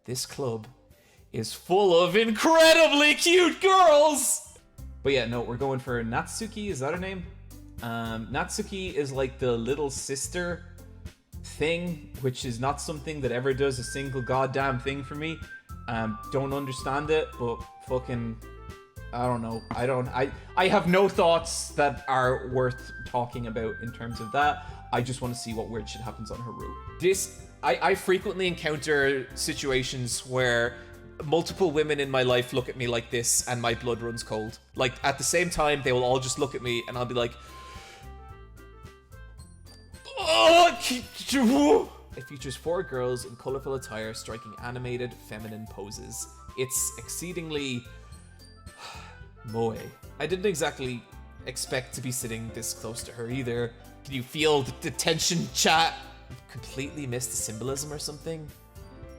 this club is full of incredibly cute girls! But yeah, no, we're going for Natsuki, is that her name? Natsuki is like the little sister thing, which is not something that ever does a single goddamn thing for me. Don't understand it, but fucking, I don't know. I have no thoughts that are worth talking about in terms of that. I just want to see what weird shit happens on her route. I frequently encounter situations where multiple women in my life look at me like this and my blood runs cold. Like, at the same time, they will all just look at me and I'll be like, oh! It features 4 girls in colorful attire striking animated feminine poses. It's exceedingly moe. I didn't exactly expect to be sitting this close to her either. Can you feel the tension, chat? Completely missed the symbolism or something?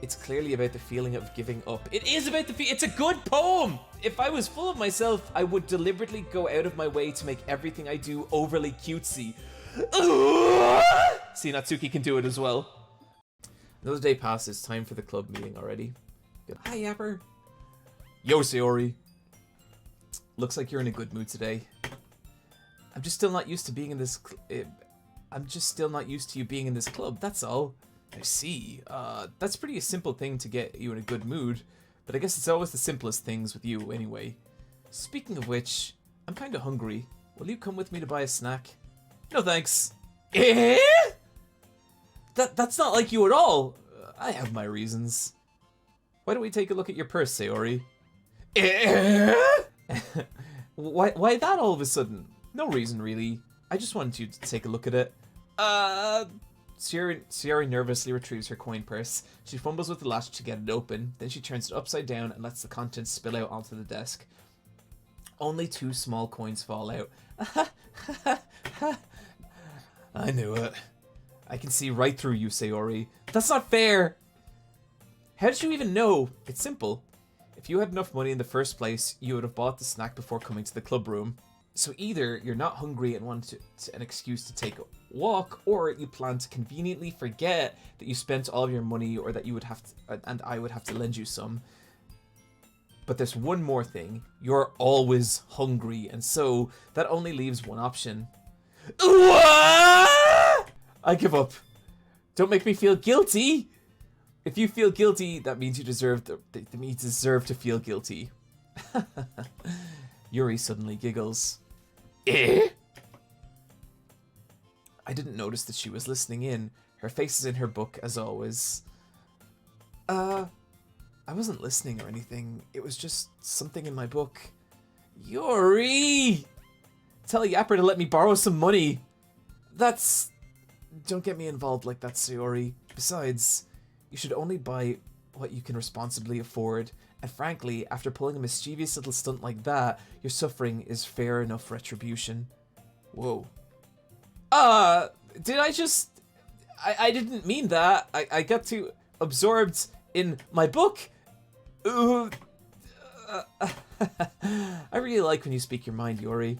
It's clearly about the feeling of giving up. It is about the it's a good poem! If I was full of myself, I would deliberately go out of my way to make everything I do overly cutesy. See, Natsuki can do it as well. Another day passes, time for the club meeting already. Good. Hi, Yapper. Yo, Sayori. Looks like you're in a good mood today. I'm just still not used to being in this I'm just still not used to you being in this club, that's all. I see. That's pretty a simple thing to get you in a good mood, but I guess it's always the simplest things with you anyway. Speaking of which, I'm kinda hungry. Will you come with me to buy a snack? No thanks. Eh? That's not like you at all. I have my reasons. Why don't we take a look at your purse, Sayori? Eh? Why that all of a sudden? No reason, really. I just wanted you to take a look at it. Sayori nervously retrieves her coin purse. She fumbles with the latch to get it open. Then she turns it upside down and lets the contents spill out onto the desk. Only 2 small coins fall out. I knew it. I can see right through you, Sayori. That's not fair! How did you even know? It's simple. If you had enough money in the first place, you would have bought the snack before coming to the club room. So either you're not hungry and want an excuse to take a walk, or you plan to conveniently forget that you spent all of your money, or that you would have to, and I would have to lend you some. But there's one more thing. You're always hungry, and so that only leaves one option. I give up. Don't make me feel guilty. If you feel guilty, that means you deserve to feel guilty. Yuri suddenly giggles. Eh? I didn't notice that she was listening in. Her face is in her book, as always. I wasn't listening or anything. It was just something in my book. Yuri! Tell Yapper to let me borrow some money. That's... Don't get me involved like that, Sayori. Besides, you should only buy what you can responsibly afford. And frankly, after pulling a mischievous little stunt like that, your suffering is fair enough retribution. Whoa. Did I just... I didn't mean that. I got too absorbed in my book. I really like when you speak your mind, Yuri.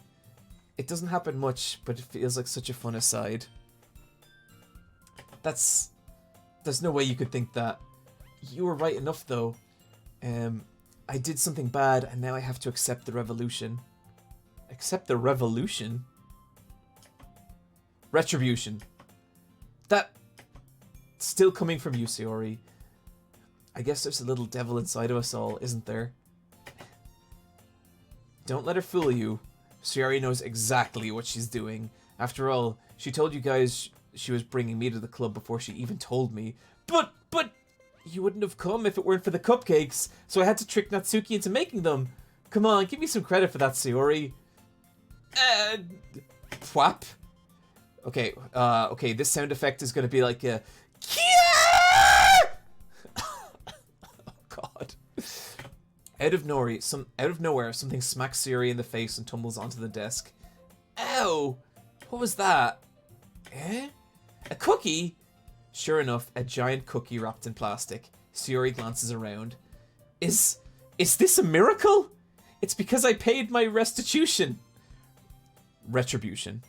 It doesn't happen much, but it feels like such a fun aside. There's no way you could think that. You were right enough, though. I did something bad, and now I have to accept the revolution. Accept the revolution? Retribution. That... Still coming from you, Sayori. I guess there's a little devil inside of us all, isn't there? Don't let her fool you. Sayori knows exactly what she's doing. After all, she told you guys she was bringing me to the club before she even told me. But... You wouldn't have come if it weren't for the cupcakes, so I had to trick Natsuki into making them. Come on, give me some credit for that, Sayori. Pwap. Okay, this sound effect is gonna be like a... Oh, God. Out of nowhere, something smacks Sayori in the face and tumbles onto the desk. Ow! What was that? Eh? A cookie? Sure enough, a giant cookie wrapped in plastic. Sayori glances around. Is this a miracle? It's because I paid my restitution. Retribution.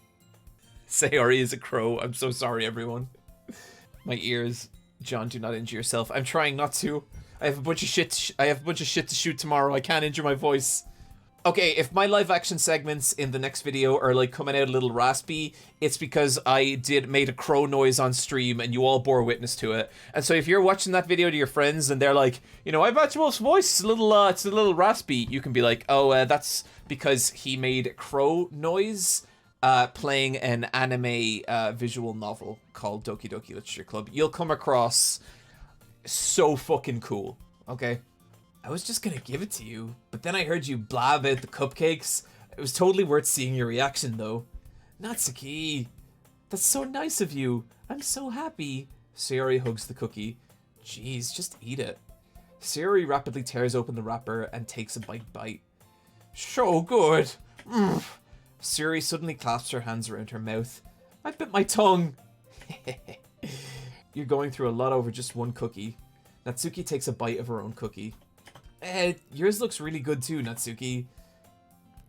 Sayori is a crow. I'm so sorry, everyone. My ears. John, do not injure yourself. I'm trying not to. I have a bunch of shit. I have a bunch of shit to shoot tomorrow. I can't injure my voice. Okay, if my live action segments in the next video are like coming out a little raspy, it's because I made a crow noise on stream and you all bore witness to it. And so if you're watching that video to your friends and they're like, you know, Eyepatch's voice is it's a little raspy, you can be like, oh, that's because he made crow noise playing an anime visual novel called Doki Doki Literature Club. You'll come across so fucking cool, okay? I was just gonna give it to you, but then I heard you blab out the cupcakes. It was totally worth seeing your reaction, though. Natsuki, that's so nice of you. I'm so happy. Sayori hugs the cookie. Jeez, just eat it. Sayori rapidly tears open the wrapper and takes a bite. So good. Sayori suddenly clasps her hands around her mouth. I bit my tongue. You're going through a lot over just one cookie. Natsuki takes a bite of her own cookie. Yours looks really good too, Natsuki.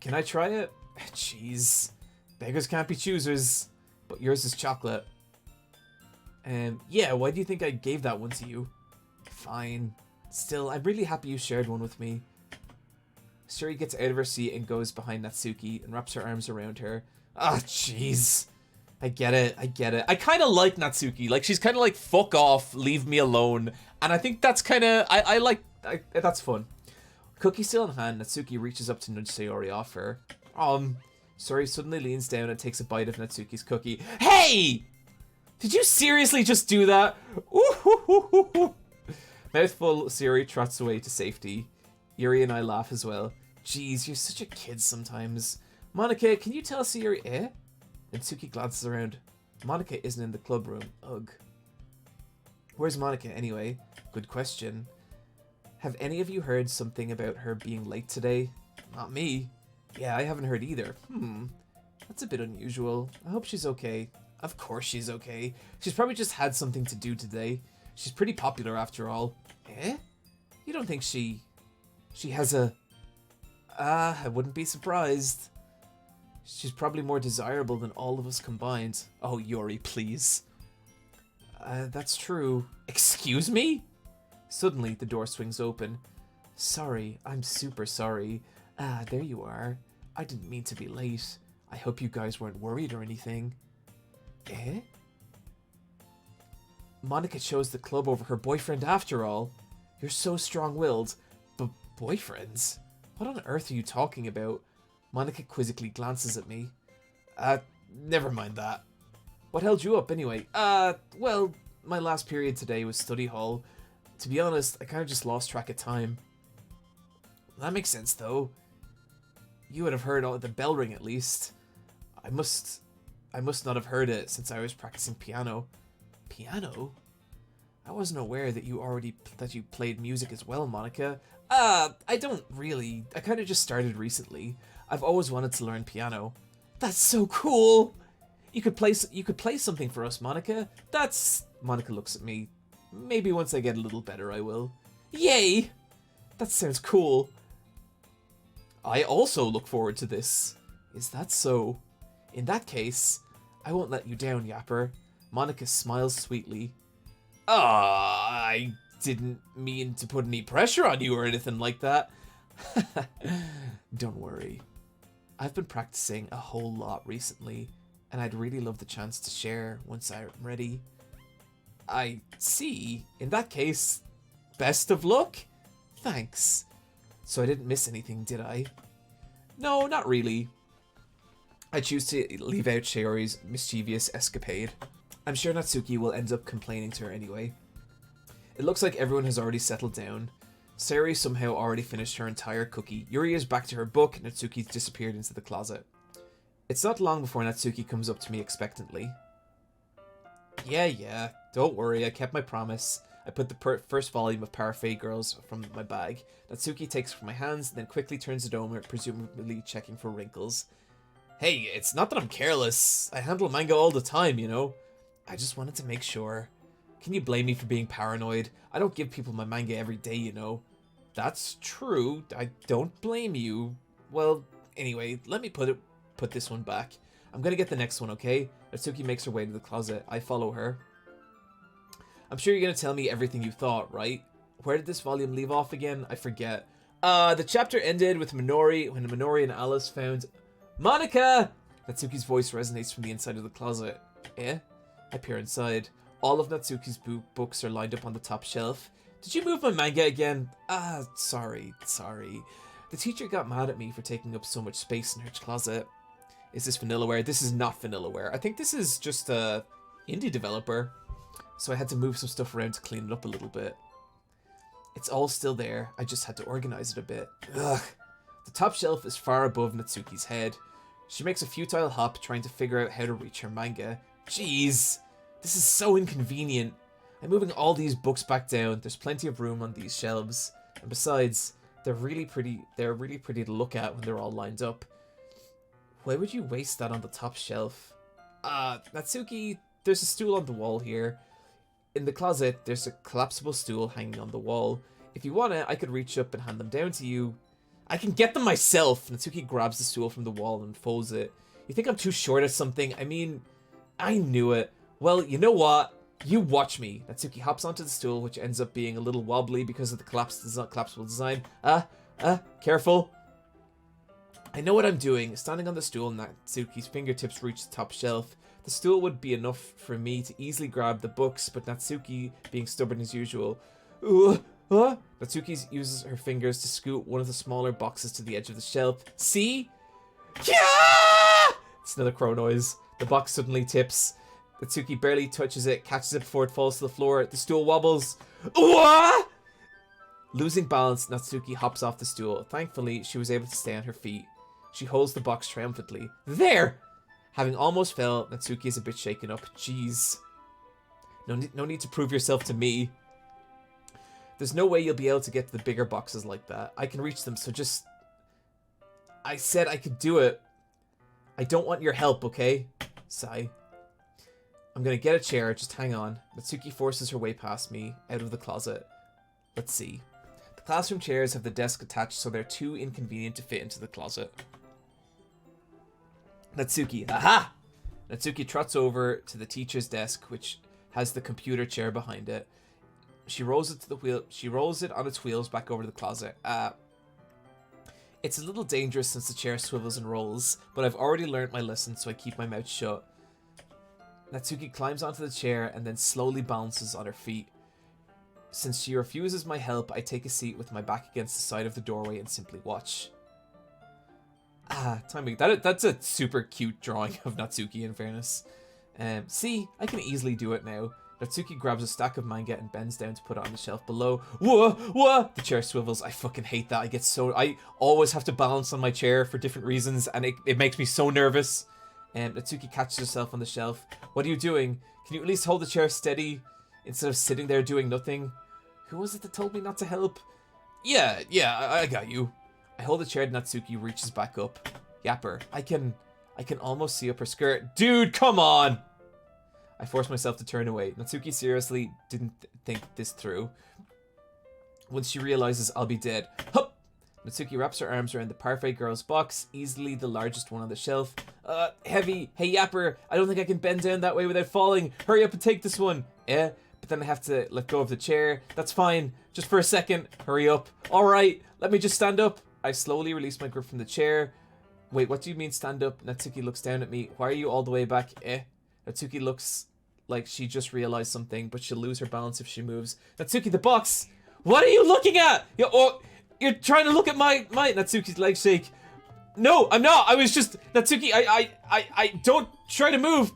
Can I try it? Jeez. Beggars can't be choosers. But yours is chocolate. Yeah, why do you think I gave that one to you? Fine. Still, I'm really happy you shared one with me. Sayori gets out of her seat and goes behind Natsuki and wraps her arms around her. Ah, jeez. I get it. I kind of like Natsuki. Like, she's kind of like, fuck off, leave me alone. And I think that's kind of, that's fun. Cookie still in hand, Natsuki reaches up to nudge Sayori off her. Sayori suddenly leans down and takes a bite of Natsuki's cookie. Hey! Did you seriously just do that? Ooh. Mouthful, Sayori trots away to safety. Yuri and I laugh as well. Jeez, you're such a kid sometimes. Monika, can you tell Sayori, eh? Natsuki glances around. Monika isn't in the club room. Ugh. Where's Monika anyway? Good question. Have any of you heard something about her being late today? Not me. Yeah, I haven't heard either. That's a bit unusual. I hope she's okay. Of course she's okay. She's probably just had something to do today. She's pretty popular after all. Eh? You don't think she has a... I wouldn't be surprised. She's probably more desirable than all of us combined. Oh, Yuri, please. That's true. Excuse me? Suddenly, the door swings open. Sorry, I'm super sorry. There you are. I didn't mean to be late. I hope you guys weren't worried or anything. Eh? Monika chose the club over her boyfriend after all. You're so strong-willed. But boyfriends? What on earth are you talking about? Monika quizzically glances at me. Never mind that. What held you up anyway? Well, my last period today was study hall. To be honest, I kind of just lost track of time. That makes sense, though. You would have heard the bell ring at least. I must not have heard it since I was practicing piano. Piano? I wasn't aware that you played music as well, Monika. I don't really. I kind of just started recently. I've always wanted to learn piano. That's so cool. You could play something for us, Monika. Monika looks at me. Maybe once I get a little better, I will. Yay! That sounds cool. I also look forward to this. Is that so? In that case, I won't let you down, Yapper. Monika smiles sweetly. I didn't mean to put any pressure on you or anything like that. Don't worry. I've been practicing a whole lot recently, and I'd really love the chance to share once I'm ready. I see. In that case, best of luck? Thanks. So I didn't miss anything, did I? No, not really. I choose to leave out Sayori's mischievous escapade. I'm sure Natsuki will end up complaining to her anyway. It looks like everyone has already settled down. Sayori somehow already finished her entire cookie. Yuri is back to her book, and Natsuki's disappeared into the closet. It's not long before Natsuki comes up to me expectantly. Yeah, don't worry, I kept my promise. I put the first volume of Parfait Girls from my bag. Natsuki takes it from my hands, then quickly turns it over, presumably checking for wrinkles. Hey, it's not that I'm careless. I handle manga all the time, you know? I just wanted to make sure. Can you blame me for being paranoid? I don't give people my manga every day, you know? That's true. I don't blame you. Well, anyway, let me put this one back. I'm gonna get the next one, okay? Natsuki makes her way to the closet. I follow her. I'm sure you're gonna tell me everything you thought, right? Where did this volume leave off again? I forget. The chapter ended with Minori, when Minori and Alice found Monica! Natsuki's voice resonates from the inside of the closet. Eh? I peer inside. All of Natsuki's books are lined up on the top shelf. Did you move my manga again? Sorry. The teacher got mad at me for taking up so much space in her closet. Is this Vanillaware? This is not Vanillaware. I think this is just a indie developer. So I had to move some stuff around to clean it up a little bit. It's all still there. I just had to organize it a bit. Ugh. The top shelf is far above Natsuki's head. She makes a futile hop trying to figure out how to reach her manga. Jeez. This is so inconvenient. I'm moving all these books back down. There's plenty of room on these shelves. And besides, they're really pretty to look at when they're all lined up. Why would you waste that on the top shelf? Natsuki, there's a stool on the wall here. In the closet, there's a collapsible stool hanging on the wall. If you want it, I could reach up and hand them down to you. I can get them myself! Natsuki grabs the stool from the wall and folds it. You think I'm too short or something? I mean, I knew it. Well, you know what? You watch me. Natsuki hops onto the stool, which ends up being a little wobbly because of the collapsible design. Careful. I know what I'm doing. Standing on the stool, Natsuki's fingertips reach the top shelf. The stool would be enough for me to easily grab the books, but Natsuki, being stubborn as usual. Natsuki uses her fingers to scoot one of the smaller boxes to the edge of the shelf. See? Yeah! It's another crow noise. The box suddenly tips. Natsuki barely touches it, catches it before it falls to the floor. The stool wobbles. Losing balance, Natsuki hops off the stool. Thankfully, she was able to stay on her feet. She holds the box triumphantly. There! Having almost fell, Natsuki is a bit shaken up. Jeez. No need to prove yourself to me. There's no way you'll be able to get to the bigger boxes like that. I can reach them, so just... I said I could do it. I don't want your help, okay? Sigh. I'm gonna get a chair, just hang on. Natsuki forces her way past me, out of the closet. Let's see. The classroom chairs have the desk attached, so they're too inconvenient to fit into the closet. Natsuki, aha! Natsuki trots over to the teacher's desk, which has the computer chair behind it. She rolls it on its wheels back over to the closet. It's a little dangerous since the chair swivels and rolls, but I've already learned my lesson, so I keep my mouth shut. Natsuki climbs onto the chair and then slowly balances on her feet. Since she refuses my help, I take a seat with my back against the side of the doorway and simply watch. Timing. That's a super cute drawing of Natsuki, in fairness. See, I can easily do it now. Natsuki grabs a stack of manga and bends down to put it on the shelf below. Whoa! The chair swivels. I fucking hate that. I always have to balance on my chair for different reasons, and it makes me so nervous. Natsuki catches herself on the shelf. What are you doing? Can you at least hold the chair steady instead of sitting there doing nothing? Who was it that told me not to help? Yeah, I got you. I hold the chair and Natsuki reaches back up. Yapper, I can almost see up her skirt. Dude, come on! I force myself to turn away. Natsuki seriously didn't think this through. Once she realizes I'll be dead. Hup! Natsuki wraps her arms around the parfait girl's box, easily the largest one on the shelf. Heavy. Hey, Yapper, I don't think I can bend down that way without falling. Hurry up and take this one. But then I have to let go of the chair. That's fine. Just for a second. Hurry up. Alright, let me just stand up. I slowly release my grip from the chair. Wait, what do you mean stand up? Natsuki looks down at me. Why are you all the way back? Natsuki looks like she just realized something, but she'll lose her balance if she moves. Natsuki, the box! What are you looking at? You're trying to look at my Natsuki's legs shake. No, I'm not. I was just Natsuki. I don't try to move.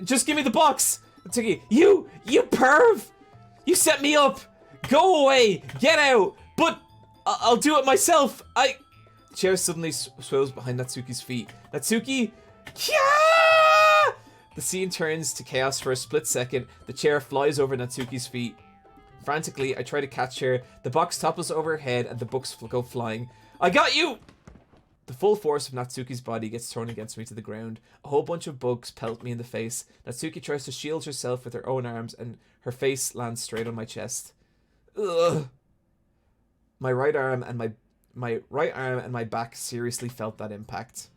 Just give me the box. Natsuki, you perv! You set me up. Go away. Get out. But I'll do it myself. The chair suddenly swivels behind Natsuki's feet. Natsuki, yeah! The scene turns to chaos for a split second. The chair flies over Natsuki's feet. Frantically, I try to catch her. The box topples over her head and the books go flying. I got you! The full force of Natsuki's body gets thrown against me to the ground. A whole bunch of books pelt me in the face. Natsuki tries to shield herself with her own arms and her face lands straight on my chest. Ugh. My right arm and my back seriously felt that impact.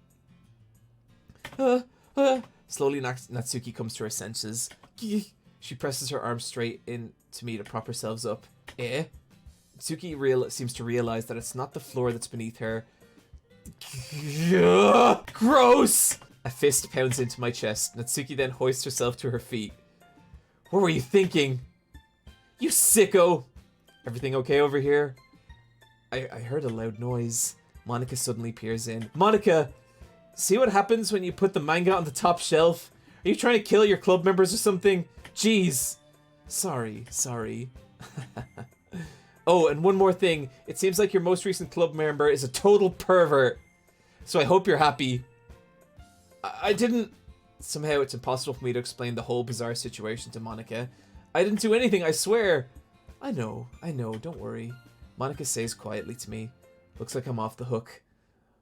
Slowly, Natsuki comes to her senses. She presses her arms straight into me to prop herself up. Seems to realize that it's not the floor that's beneath her. Gross! A fist pounds into my chest. Natsuki then hoists herself to her feet. What were you thinking? You sicko! Everything okay over here? I heard a loud noise. Monika suddenly peers in. Monika! See what happens when you put the manga on the top shelf? Are you trying to kill your club members or something? Jeez. Sorry. Oh, and one more thing. It seems like your most recent club member is a total pervert. So I hope you're happy. I didn't... Somehow it's impossible for me to explain the whole bizarre situation to Monika. I didn't do anything, I swear. I know, don't worry. Monika says quietly to me. Looks like I'm off the hook.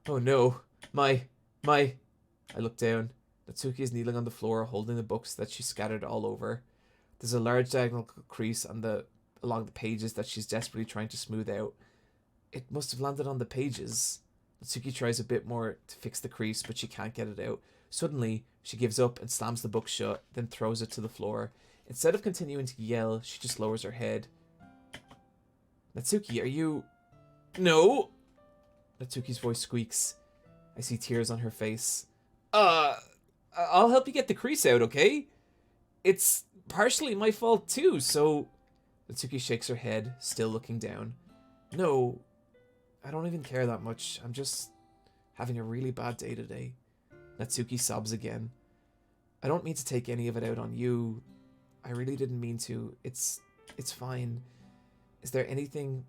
Oh no. My... I look down. Natsuki is kneeling on the floor, holding the books that she scattered all over. There's a large diagonal crease along the pages that she's desperately trying to smooth out. It must have landed on the pages. Natsuki tries a bit more to fix the crease, but she can't get it out. Suddenly, she gives up and slams the book shut, then throws it to the floor. Instead of continuing to yell, she just lowers her head. Natsuki, are you... No! Natsuki's voice squeaks. I see tears on her face. I'll help you get the crease out, okay? It's partially my fault too, so... Natsuki shakes her head, still looking down. No, I don't even care that much. I'm just having a really bad day today. Natsuki sobs again. I don't mean to take any of it out on you. I really didn't mean to. It's fine. Is there anything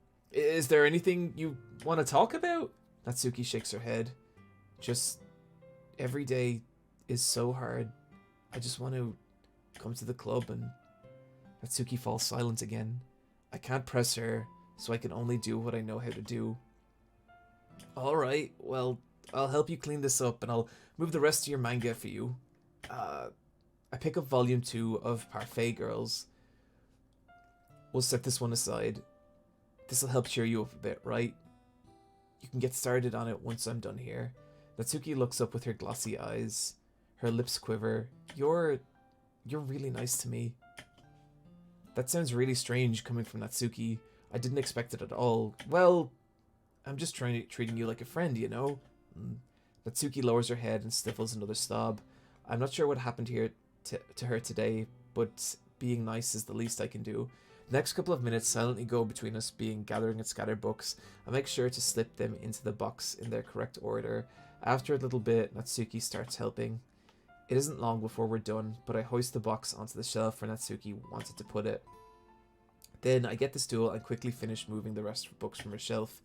you want to talk about? Natsuki shakes her head. Just every day is so hard. I just want to come to the club and... Natsuki falls silent again. I can't press her, so I can only do what I know how to do. Alright, well, I'll help you clean this up and I'll move the rest of your manga for you. I pick up volume 2 of Parfait Girls. We'll set this one aside. This'll help cheer you up a bit, right? You can get started on it once I'm done here. Natsuki looks up with her glossy eyes. Her lips quiver. You're really nice to me. That sounds really strange coming from Natsuki. I didn't expect it at all. Well, I'm just treating you like a friend, you know? Natsuki lowers her head and sniffles another stub. I'm not sure what happened here to her today, but being nice is the least I can do. The next couple of minutes silently go between us gathering at scattered books. I make sure to slip them into the box in their correct order. After a little bit, Natsuki starts helping. It isn't long before we're done, but I hoist the box onto the shelf where Natsuki wanted to put it. Then I get the stool and quickly finish moving the rest of the books from her shelf.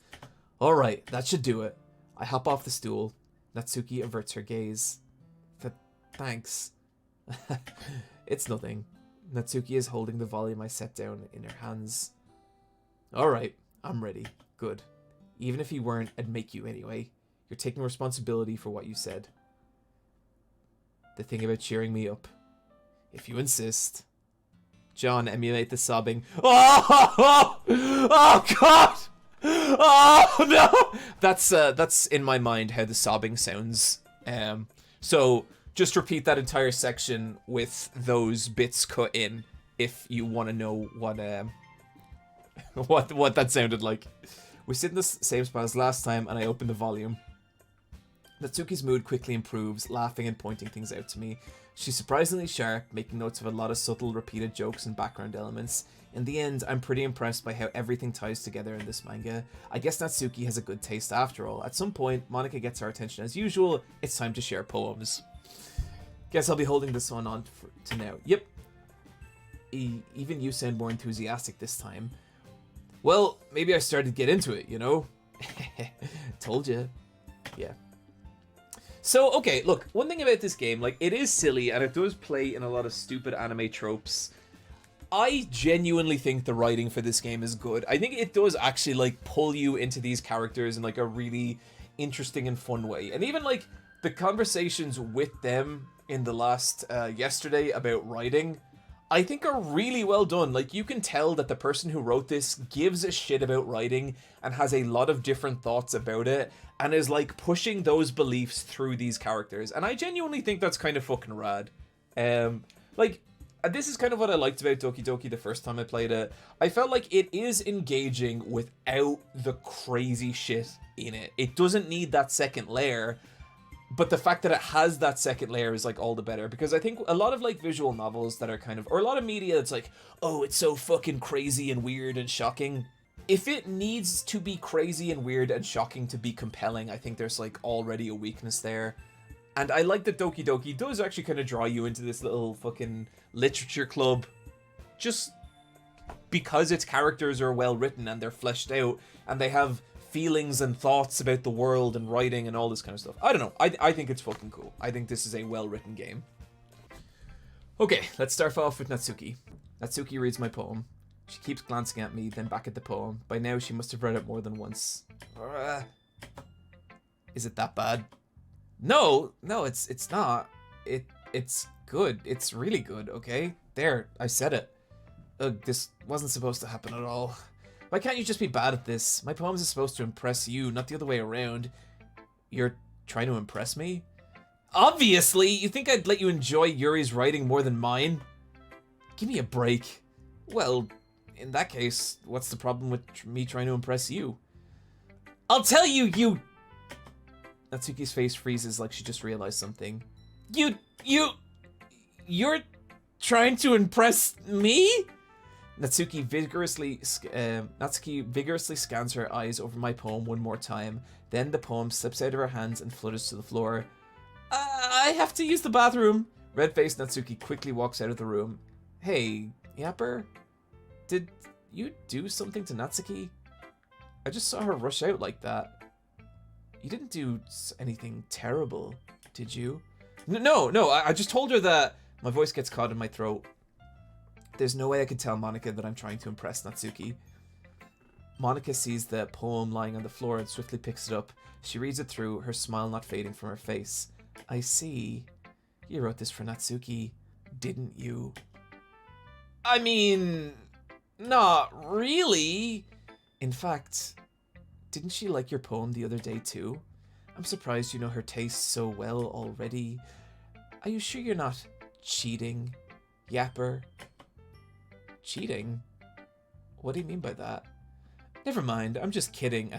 Alright, that should do it. I hop off the stool. Natsuki averts her gaze. Thanks. It's nothing. Natsuki is holding the volume I set down in her hands. Alright, I'm ready. Good. Even if you weren't, I'd make you anyway. You're taking responsibility for what you said. The thing about cheering me up. If you insist. John, emulate the sobbing. Oh God! Oh no! That's in my mind how the sobbing sounds. So just repeat that entire section with those bits cut in if you want to know what that sounded like. We sit in the same spot as last time, and I open the volume. Natsuki's mood quickly improves, laughing and pointing things out to me. She's surprisingly sharp, making notes of a lot of subtle, repeated jokes and background elements. In the end, I'm pretty impressed by how everything ties together in this manga. I guess Natsuki has a good taste after all. At some point, Monika gets our attention as usual. It's time to share poems. Guess I'll be holding this one on to now. Yep. Even you sound more enthusiastic this time. Well, maybe I started to get into it, you know? Told ya. Yeah. So, okay, look, one thing about this game, like, it is silly, and it does play in a lot of stupid anime tropes. I genuinely think the writing for this game is good. I think it does actually, like, pull you into these characters in, like, a really interesting and fun way. And even, like, the conversations with them in the last, yesterday about writing, I think are really well done. Like, you can tell that the person who wrote this gives a shit about writing and has a lot of different thoughts about it and is, like, pushing those beliefs through these characters. And I genuinely think that's kind of fucking rad. Like, And this is kind of what I liked about Doki Doki the first time I played it. I felt like it is engaging without the crazy shit in it. It doesn't need that second layer, but the fact that it has that second layer is like all the better, because I think a lot of like visual novels that are kind of, or a lot of media that's like, oh, it's so fucking crazy and weird and shocking. If it needs to be crazy and weird and shocking to be compelling, I think there's like already a weakness there. And I like that Doki Doki does actually kind of draw you into this little fucking literature club just because its characters are well written and they're fleshed out and they have feelings and thoughts about the world and writing and all this kind of stuff. I don't know. I think it's fucking cool. I think this is a well-written game. Okay, let's start off with Natsuki. Natsuki reads my poem. She keeps glancing at me, then back at the poem. By now, she must have read it more than once. Is it that bad? No, it's not. It's good. It's really good, okay? There, I said it. Ugh, this wasn't supposed to happen at all. Why can't you just be bad at this? My poems are supposed to impress you, not the other way around. You're trying to impress me? Obviously! You think I'd let you enjoy Yuri's writing more than mine? Give me a break. Well, in that case, what's the problem with me trying to impress you? I'll tell you, you... Natsuki's face freezes like she just realized something. You're trying to impress me? Natsuki vigorously scans her eyes over my poem one more time. Then the poem slips out of her hands and flutters to the floor. I have to use the bathroom. Red-faced Natsuki quickly walks out of the room. Hey, Yapper? Did you do something to Natsuki? I just saw her rush out like that. You didn't do anything terrible, did you? No, I just told her that... My voice gets caught in my throat. There's no way I could tell Monika that I'm trying to impress Natsuki. Monika sees the poem lying on the floor and swiftly picks it up. She reads it through, her smile not fading from her face. I see. You wrote this for Natsuki, didn't you? I mean... not really. In fact... didn't she like your poem the other day too? I'm surprised you know her taste so well already. Are you sure you're not cheating, Yapper? Cheating? What do you mean by that? Never mind, I'm just kidding.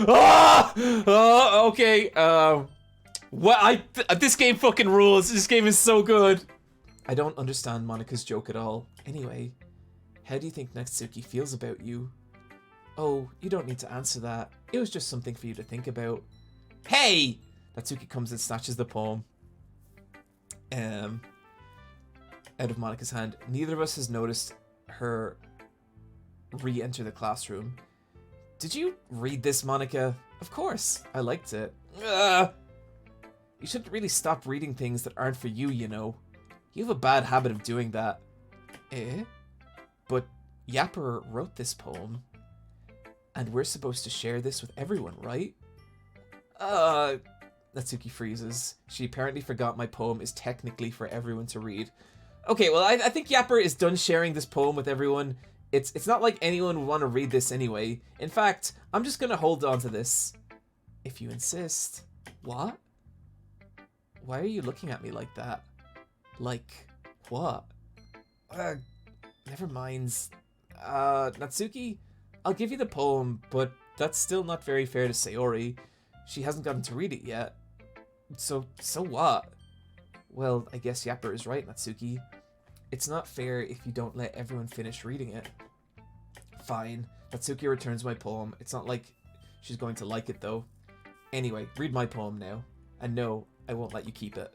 Ah! Oh, okay. This game fucking rules. This game is so good. I don't understand Monika's joke at all. Anyway, how do you think Natsuki feels about you? Oh, you don't need to answer that. It was just something for you to think about. Hey! Natsuki comes and snatches the poem out of Monika's hand. Neither of us has noticed her re-enter the classroom. Did you read this, Monika? Of course. I liked it. You shouldn't really stop reading things that aren't for you, you know. You have a bad habit of doing that. Eh? But Yapper wrote this poem. And we're supposed to share this with everyone, right? Natsuki freezes. She apparently forgot my poem is technically for everyone to read. Okay, well, I think Yapper is done sharing this poem with everyone. It's not like anyone would want to read this anyway. In fact, I'm just gonna hold on to this. If you insist. What? Why are you looking at me like that? Like, what? Never mind. Natsuki? I'll give you the poem, but that's still not very fair to Sayori. She hasn't gotten to read it yet. So what? Well, I guess Yapper is right, Natsuki. It's not fair if you don't let everyone finish reading it. Fine. Natsuki returns my poem. It's not like she's going to like it, though. Anyway, read my poem now. And no, I won't let you keep it.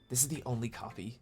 This is the only copy.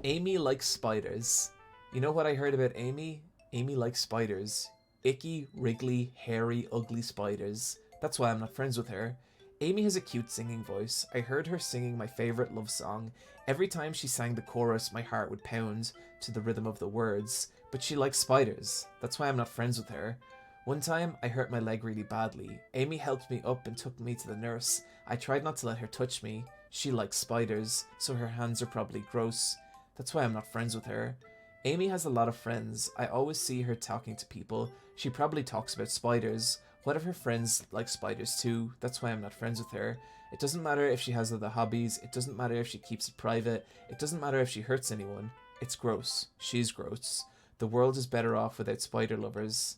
Amy likes spiders. You know what I heard about Amy? Amy likes spiders. Icky, wriggly, hairy, ugly spiders. That's why I'm not friends with her. Amy has a cute singing voice. I heard her singing my favorite love song. Every time she sang the chorus, my heart would pound to the rhythm of the words. But she likes spiders. That's why I'm not friends with her. One time, I hurt my leg really badly. Amy helped me up and took me to the nurse. I tried not to let her touch me. She likes spiders, so her hands are probably gross. That's why I'm not friends with her. Amy has a lot of friends. I always see her talking to people. She probably talks about spiders. What if her friends like spiders too? That's why I'm not friends with her. It doesn't matter if she has other hobbies. It doesn't matter if she keeps it private. It doesn't matter if she hurts anyone. It's gross. She's gross. The world is better off without spider lovers.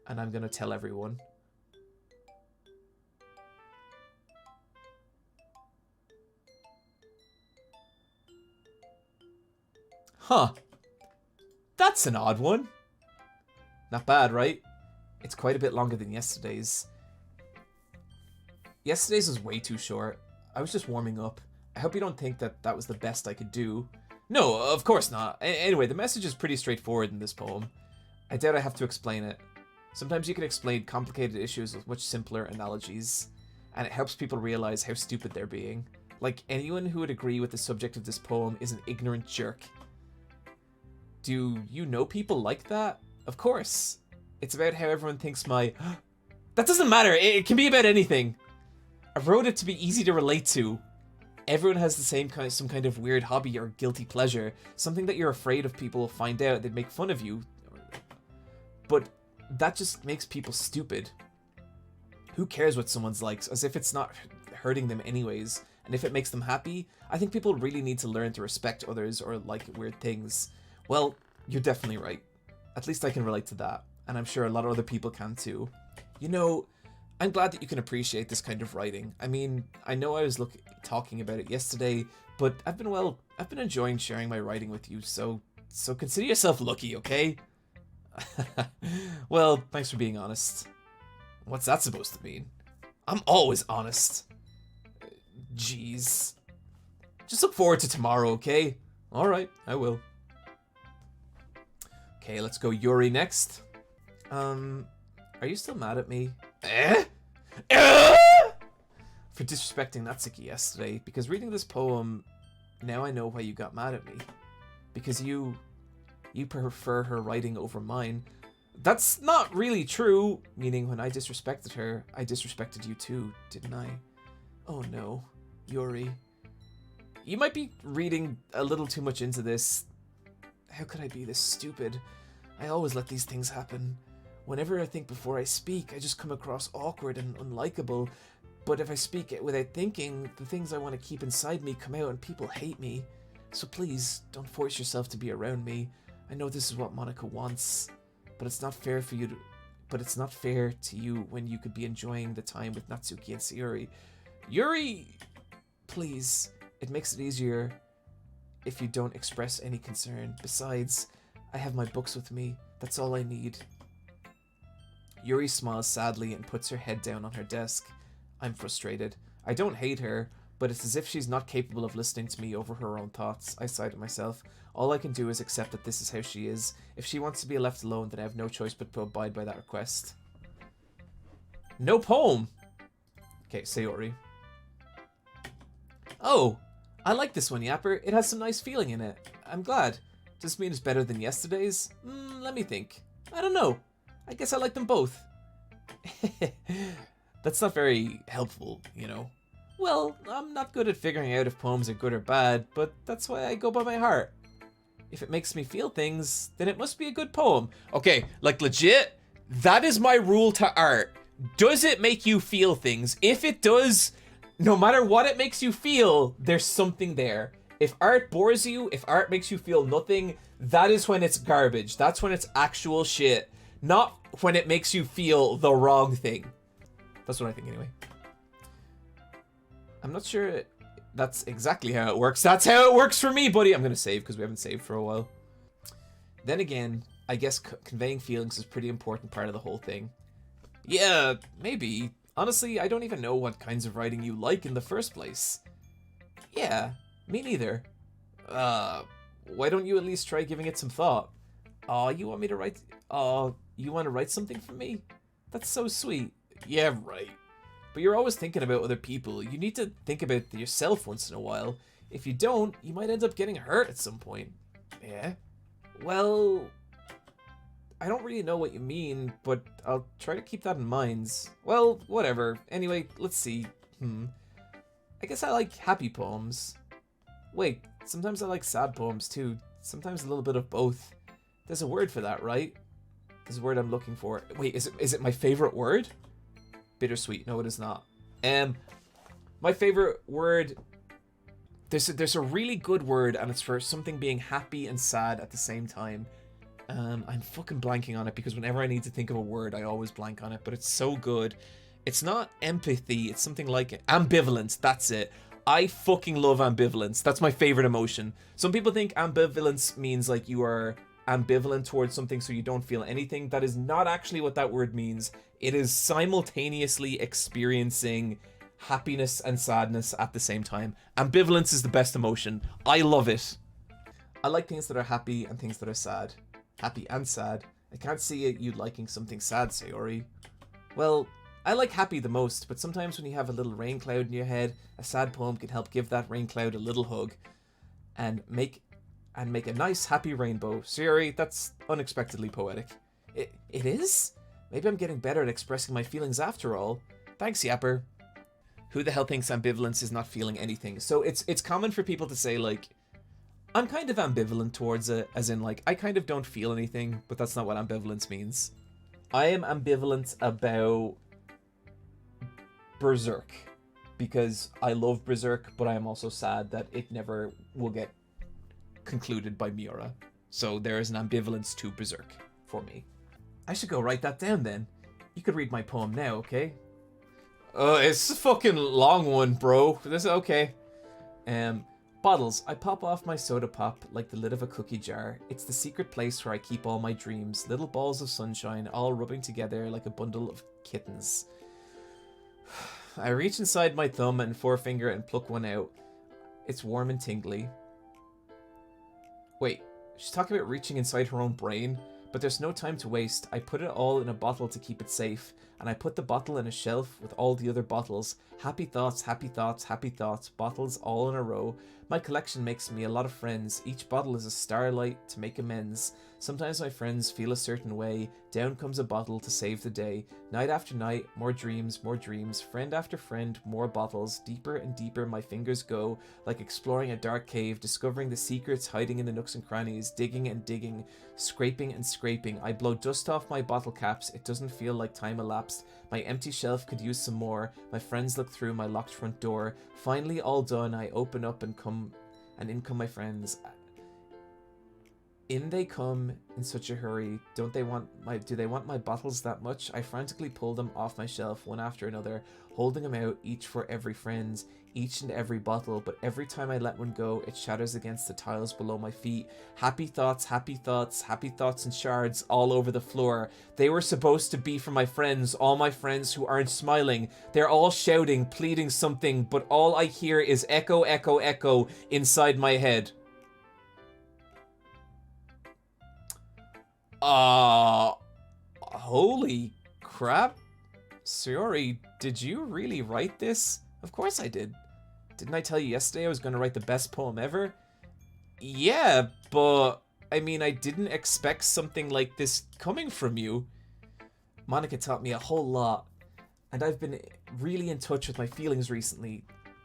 And I'm gonna tell everyone. Huh. That's an odd one. Not bad, right? It's quite a bit longer than yesterday's. Yesterday's was way too short. I was just warming up. I hope you don't think that that was the best I could do. No, of course not. Anyway, the message is pretty straightforward in this poem. I doubt I have to explain it. Sometimes you can explain complicated issues with much simpler analogies, and it helps people realize how stupid they're being. Like, anyone who would agree with the subject of this poem is an ignorant jerk. Do you know people like that? Of course. It's about how everyone thinks my... That doesn't matter. It can be about anything. I wrote it to be easy to relate to. Everyone has the same kind, some kind of weird hobby or guilty pleasure. Something that you're afraid of people will find out. They'd make fun of you. But that just makes people stupid. Who cares what someone's likes, as if it's not hurting them anyways. And if it makes them happy, I think people really need to learn to respect others or like weird things. Well, you're definitely right. At least I can relate to that. And I'm sure a lot of other people can too. You know, I'm glad that you can appreciate this kind of writing. I mean, I know I was talking about it yesterday, but I've been enjoying sharing my writing with you, so consider yourself lucky, okay? Well, thanks for being honest. What's that supposed to mean? I'm always honest. Jeez. Just look forward to tomorrow, okay? Alright, I will. Okay, let's go Yuri next. Are you still mad at me? For disrespecting Natsuki yesterday, because reading this poem, now I know why you got mad at me. Because you prefer her writing over mine. That's not really true, meaning when I disrespected her, I disrespected you too, didn't I? Oh no, Yuri. You might be reading a little too much into this. How could I be this stupid? I always let these things happen. Whenever I think before I speak, I just come across awkward and unlikable. But if I speak it without thinking, the things I want to keep inside me come out and people hate me. So please, don't force yourself to be around me. I know this is what Monica wants, but it's not fair for you to... But it's not fair to you when you could be enjoying the time with Natsuki and Sayori. Yuri! Please, it makes it easier if you don't express any concern. Besides, I have my books with me. That's all I need. Yuri smiles sadly and puts her head down on her desk. I'm frustrated. I don't hate her, but it's as if she's not capable of listening to me over her own thoughts. I sigh to myself. All I can do is accept that this is how she is. If she wants to be left alone, then I have no choice but to abide by that request. No poem! Okay, Sayori. Oh, I like this one, Yapper. It has some nice feeling in it. I'm glad. Does this mean it's better than yesterday's? Let me think. I don't know. I guess I like them both. That's not very helpful, you know. Well, I'm not good at figuring out if poems are good or bad, but that's why I go by my heart. If it makes me feel things, then it must be a good poem. Okay, like legit, that is my rule to art. Does it make you feel things? If it does, no matter what it makes you feel, there's something there. If art bores you, if art makes you feel nothing, that is when it's garbage. That's when it's actual shit. Not when it makes you feel the wrong thing. That's what I think anyway. I'm not sure that's exactly how it works. That's how it works for me, buddy. I'm gonna save because we haven't saved for a while. Then again, I guess conveying feelings is a pretty important part of the whole thing. Yeah, maybe. Honestly, I don't even know what kinds of writing you like in the first place. Yeah, me neither. Why don't you at least try giving it some thought? Aw, you want me to write... Aw, you want to write something for me? That's so sweet. Yeah, right. But you're always thinking about other people. You need to think about yourself once in a while. If you don't, you might end up getting hurt at some point. Yeah? Well... I don't really know what you mean, but I'll try to keep that in mind. Well, whatever. Anyway, let's see. I guess I like happy poems. Wait, sometimes I like sad poems too. Sometimes a little bit of both. There's a word for that, right? There's a word I'm looking for. Wait, is it my favorite word? Bittersweet. No, it is not. My My favorite word... There's a really good word, and it's for something being happy and sad at the same time. I'm fucking blanking on it, because whenever I need to think of a word, I always blank on it, but it's so good. It's not empathy, it's something like ambivalence, that's it. I fucking love ambivalence. That's my favorite emotion. Some people think ambivalence means like you are ambivalent towards something so you don't feel anything. That is not actually what that word means. It is simultaneously experiencing happiness and sadness at the same time. Ambivalence is the best emotion. I love it. I like things that are happy and things that are sad. Happy and sad. I can't see you liking something sad, Sayori. Well, I like happy the most, but sometimes when you have a little rain cloud in your head, a sad poem can help give that rain cloud a little hug and make a nice happy rainbow. Sayori, that's unexpectedly poetic. It is? Maybe I'm getting better at expressing my feelings after all. Thanks, Yapper. Who the hell thinks ambivalence is not feeling anything? So it's common for people to say, like, I'm kind of ambivalent towards it, as in, like, I kind of don't feel anything, but that's not what ambivalence means. I am ambivalent about Berserk, because I love Berserk, but I am also sad that it never will get concluded by Miura. So there is an ambivalence to Berserk for me. I should go write that down then. You could read my poem now, okay? It's a fucking long one, bro. This is okay. Bottles. I pop off my soda pop like the lid of a cookie jar. It's the secret place where I keep all my dreams. Little balls of sunshine, all rubbing together like a bundle of kittens. I reach inside my thumb and forefinger and pluck one out. It's warm and tingly. Wait, she's talking about reaching inside her own brain? But there's no time to waste. I put it all in a bottle to keep it safe, and I put the bottle in a shelf with all the other bottles. Happy thoughts, happy thoughts, happy thoughts, bottles all in a row. My collection makes me a lot of friends. Each bottle is a starlight to make amends. Sometimes my friends feel a certain way. Down comes a bottle to save the day. Night after night, more dreams, friend after friend, more bottles. Deeper and deeper my fingers go, like exploring a dark cave, discovering the secrets hiding in the nooks and crannies, digging and digging, scraping and scraping. I blow dust off my bottle caps. It doesn't feel like time elapsed. My empty shelf could use some more. My friends look through my locked front door. Finally, all done, I open up and in come my friends. In they come in such a hurry. Do they want my bottles that much? I frantically pull them off my shelf, one after another, holding them out, each for every friend, each and every bottle, but every time I let one go, it shatters against the tiles below my feet. Happy thoughts, happy thoughts, happy thoughts and shards all over the floor. They were supposed to be for my friends, all my friends who aren't smiling. They're all shouting, pleading something, but all I hear is echo, echo, echo inside my head. Holy crap. Sayori, did you really write this? Of course I did. Didn't I tell you yesterday I was going to write the best poem ever? Yeah, but I mean, I didn't expect something like this coming from you. Monica taught me a whole lot, and I've been really in touch with my feelings recently.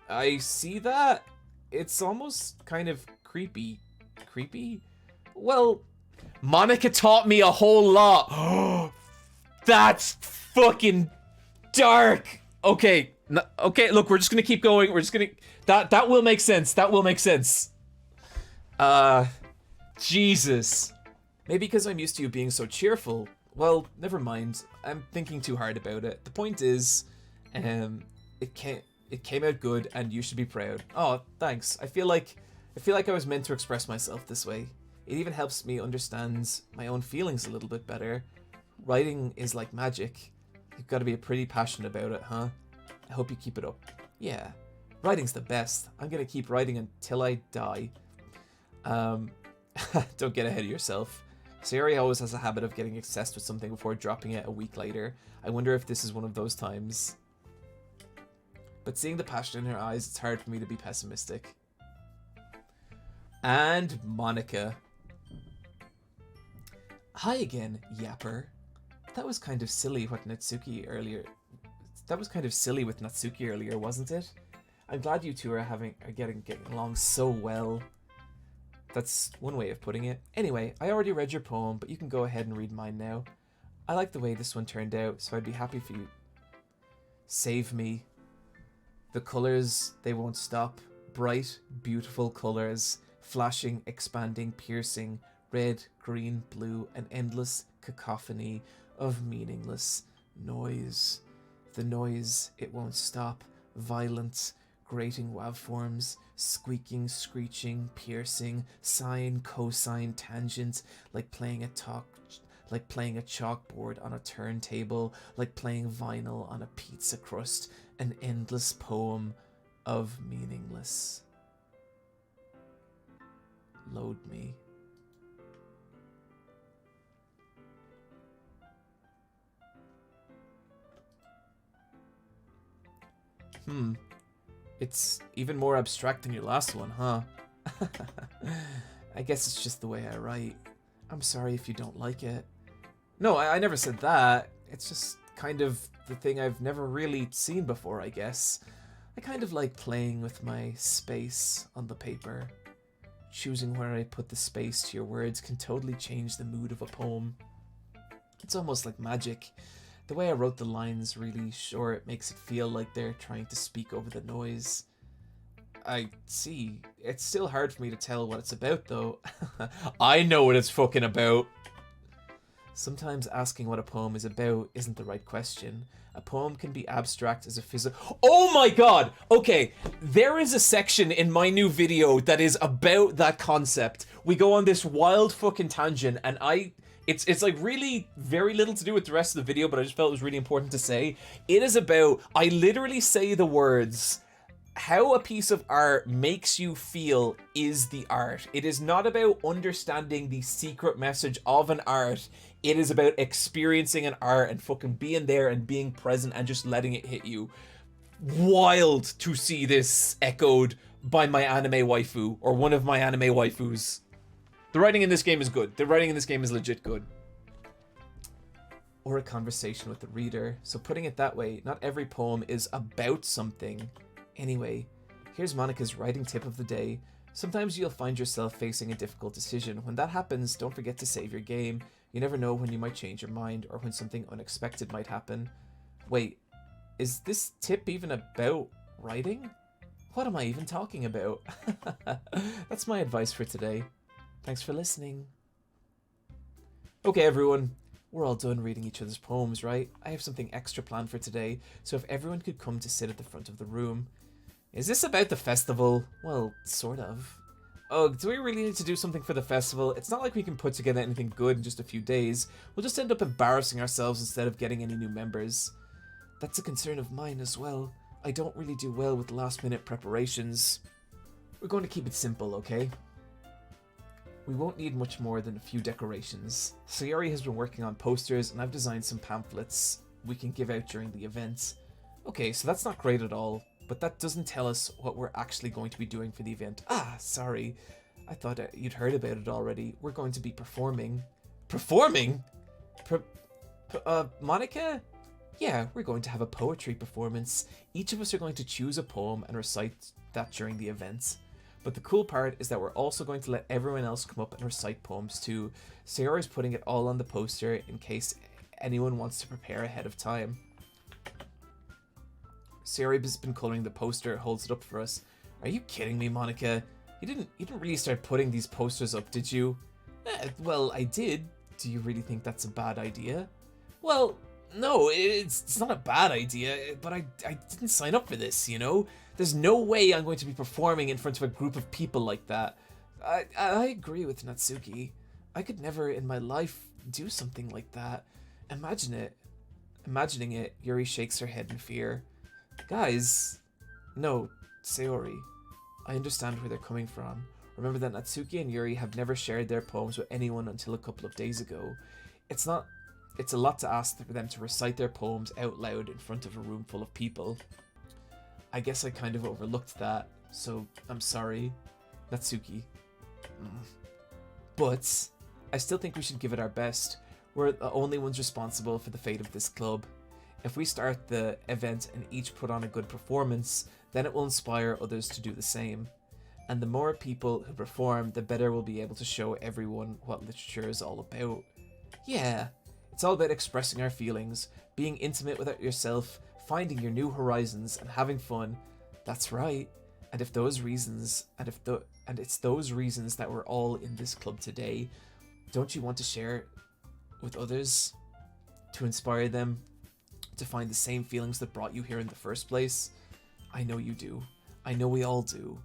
I see that. It's almost kind of creepy. Creepy? Well, Monica taught me a whole lot. That's fucking dark. Okay. Okay, look, we're just gonna keep going. We're just gonna... That will make sense. That will make sense. Jesus. Maybe because I'm used to you being so cheerful. Well, never mind. I'm thinking too hard about it. The point is, it came out good, and you should be proud. Oh, thanks. I feel like I was meant to express myself this way. It even helps me understand my own feelings a little bit better. Writing is like magic. You've got to be pretty passionate about it, huh? I hope you keep it up. Yeah, writing's the best. I'm gonna keep writing until I die. Don't get ahead of yourself. Sayori always has a habit of getting obsessed with something before dropping it a week later. I wonder if this is one of those times. But seeing the passion in her eyes, it's hard for me to be pessimistic. And Monica. Hi again, Yapper. That was kind of silly with Natsuki earlier. That was kind of silly with Natsuki earlier, wasn't it? I'm glad you two are getting along so well. That's one way of putting it. Anyway, I already read your poem, but you can go ahead and read mine now. I like the way this one turned out, so I'd be happy if you save me. The colors, they won't stop. Bright, beautiful colors, flashing, expanding, piercing, red, green, blue, an endless cacophony of meaningless noise. The noise, it won't stop. Violent, grating waveforms, squeaking, screeching, piercing, sine, cosine, tangent, like playing a chalkboard on a turntable, like playing vinyl on a pizza crust, an endless poem of meaningless. Load me. It's even more abstract than your last one, huh? I guess it's just the way I write. I'm sorry if you don't like it. No, I never said that. It's just kind of the thing I've never really seen before, I guess. I kind of like playing with my space on the paper. Choosing where I put the space to your words can totally change the mood of a poem. It's almost like magic. The way I wrote the lines really short makes it feel like they're trying to speak over the noise. I see. It's still hard for me to tell what it's about, though. I know what it's fucking about. Sometimes asking what a poem is about isn't the right question. A poem can be abstract as a physical... Oh my god! Okay, there is a section in my new video that is about that concept. We go on this wild fucking tangent, and It's like really very little to do with the rest of the video, but I just felt it was really important to say. It is about... I literally say the words... How a piece of art makes you feel is the art. It is not about understanding the secret message of an art. It is about experiencing an art and fucking being there and being present and just letting it hit you. Wild to see this echoed by my anime waifu, or one of my anime waifus. The writing in this game is good. The writing in this game is legit good. Or a conversation with the reader. So putting it that way, not every poem is about something. Anyway, here's Monica's writing tip of the day. Sometimes you'll find yourself facing a difficult decision. When that happens, don't forget to save your game. You never know when you might change your mind or when something unexpected might happen. Wait, is this tip even about writing? What am I even talking about? That's my advice for today. Thanks for listening. Okay, everyone. We're all done reading each other's poems, right? I have something extra planned for today, so if everyone could come to sit at the front of the room. Is this about the festival? Well, sort of. Oh, do we really need to do something for the festival? It's not like we can put together anything good in just a few days. We'll just end up embarrassing ourselves instead of getting any new members. That's a concern of mine as well. I don't really do well with last-minute preparations. We're going to keep it simple, okay? We won't need much more than a few decorations. Sayori has been working on posters, and I've designed some pamphlets we can give out during the event. Okay, so that's not great at all, but that doesn't tell us what we're actually going to be doing for the event. Ah, sorry. I thought you'd heard about it already. We're going to be performing. Performing? Monica? Yeah, we're going to have a poetry performance. Each of us are going to choose a poem and recite that during the event. But the cool part is that we're also going to let everyone else come up and recite poems too. Sayori's putting it all on the poster in case anyone wants to prepare ahead of time. Sayori has been coloring the poster, holds it up for us. Are you kidding me, Monica? You didn't really start putting these posters up, did you? Well, I did. Do you really think that's a bad idea? Well, no, it's not a bad idea, but I didn't sign up for this, you know? There's no way I'm going to be performing in front of a group of people like that. I agree with Natsuki. I could never in my life do something like that. Imagining it, Yuri shakes her head in fear. Guys, no, Sayori. I understand where they're coming from. Remember that Natsuki and Yuri have never shared their poems with anyone until a couple of days ago. It's a lot to ask for them to recite their poems out loud in front of a room full of people. I guess I kind of overlooked that, so I'm sorry, Natsuki. But I still think we should give it our best. We're the only ones responsible for the fate of this club. If we start the event and each put on a good performance, then it will inspire others to do the same. And the more people who perform, the better we'll be able to show everyone what literature is all about. Yeah, it's all about expressing our feelings, being intimate with yourself, finding your new horizons, and having fun. That's right. And if those reasons, and it's those reasons that we're all in this club today, don't you want to share with others? To inspire them to find the same feelings that brought you here in the first place? I know you do. I know we all do.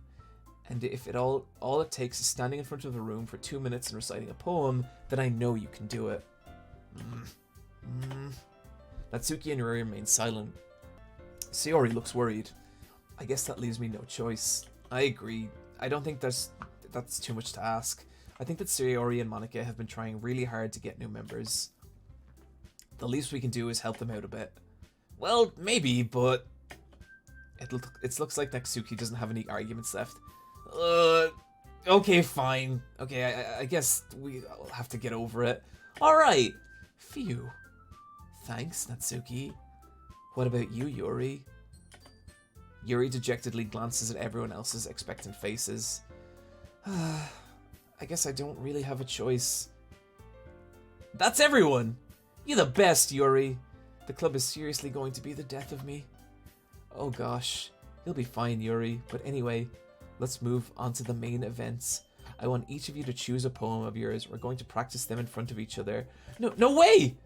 And if all it takes is standing in front of a room for 2 minutes and reciting a poem, then I know you can do it. Natsuki and Yuri remain silent. Sayori looks worried. I guess that leaves me no choice. I agree. I don't think that's too much to ask. I think that Sayori and Monica have been trying really hard to get new members. The least we can do is help them out a bit. Well, maybe, but it looks like Natsuki doesn't have any arguments left. Okay, fine. Okay, I guess we'll have to get over it. Alright. Phew. Thanks, Natsuki. What about you, Yuri? Yuri dejectedly glances at everyone else's expectant faces. I guess I don't really have a choice. That's everyone! You're the best, Yuri. The club is seriously going to be the death of me. Oh gosh. You'll be fine, Yuri. But anyway, let's move on to the main events. I want each of you to choose a poem of yours. We're going to practice them in front of each other. No way!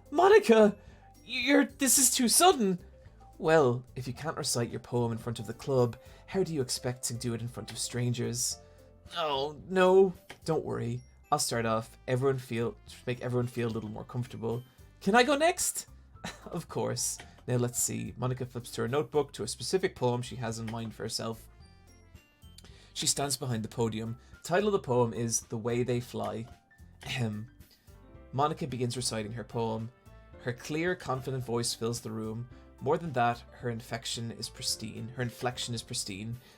Monica! This is too sudden! Well, if you can't recite your poem in front of the club, how do you expect to do it in front of strangers? Oh, no. Don't worry. I'll start off. Make everyone feel a little more comfortable. Can I go next? Of course. Now let's see. Monica flips to her notebook to a specific poem she has in mind for herself. She stands behind the podium. Title of the poem is The Way They Fly. Monica begins reciting her poem. Her clear, confident voice fills the room. More than that, her inflection is pristine.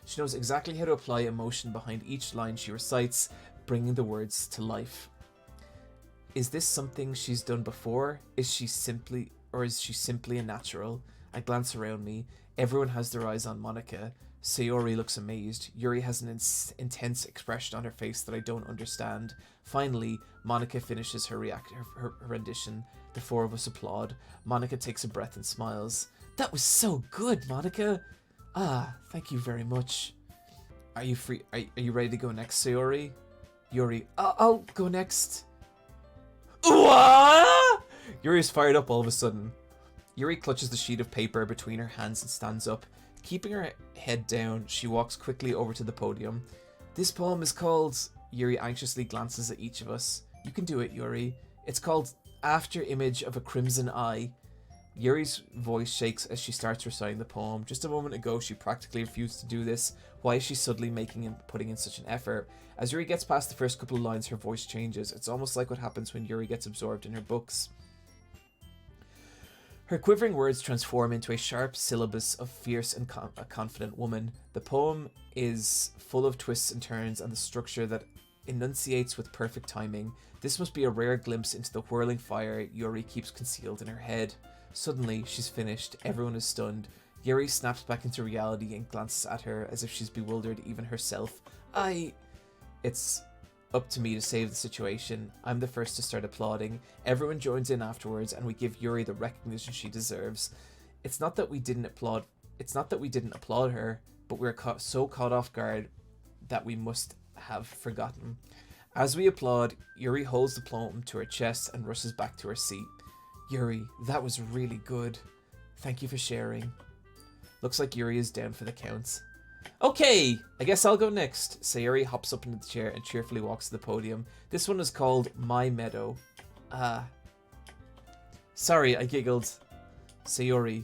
She knows exactly how to apply emotion behind each line she recites, bringing the words to life. Is this something she's done before? Is she simply a natural? I glance around me. Everyone has their eyes on Monica. Sayori looks amazed. Yuri has an intense expression on her face that I don't understand. Finally, Monica finishes her rendition. The four of us applaud. Monica takes a breath and smiles. That was so good, Monica! Thank you very much. Are you free? Are you ready to go next, Sayori? Yuri, I'll go next. What? Yuri's fired up all of a sudden. Yuri clutches the sheet of paper between her hands and stands up. Keeping her head down, she walks quickly over to the podium. This poem is called... Yuri anxiously glances at each of us. You can do it, Yuri. It's called After Image of a Crimson Eye. Yuri's voice shakes as she starts reciting the poem. Just a moment ago, she practically refused to do this. Why is she suddenly putting in such an effort? As Yuri gets past the first couple of lines, her voice changes. It's almost like what happens when Yuri gets absorbed in her books. Her quivering words transform into a sharp syllabus of fierce and a confident woman. The poem is full of twists and turns and the structure that enunciates with perfect timing. This must be a rare glimpse into the whirling fire Yuri keeps concealed in her head. Suddenly, she's finished. Everyone is stunned. Yuri snaps back into reality and glances at her as if she's bewildered even herself. It's up to me to save the situation. I'm the first to start applauding. Everyone joins in afterwards and we give Yuri the recognition she deserves. It's not that we didn't applaud her, but we're so caught off guard that we must have forgotten. As we applaud, Yuri holds the poem to her chest and rushes back to her seat. Yuri, that was really good. Thank you for sharing. Looks like Yuri is down for the counts. Okay, I guess I'll go next. Sayori hops up into the chair and cheerfully walks to the podium. This one is called My Meadow. Sorry, I giggled. Sayori.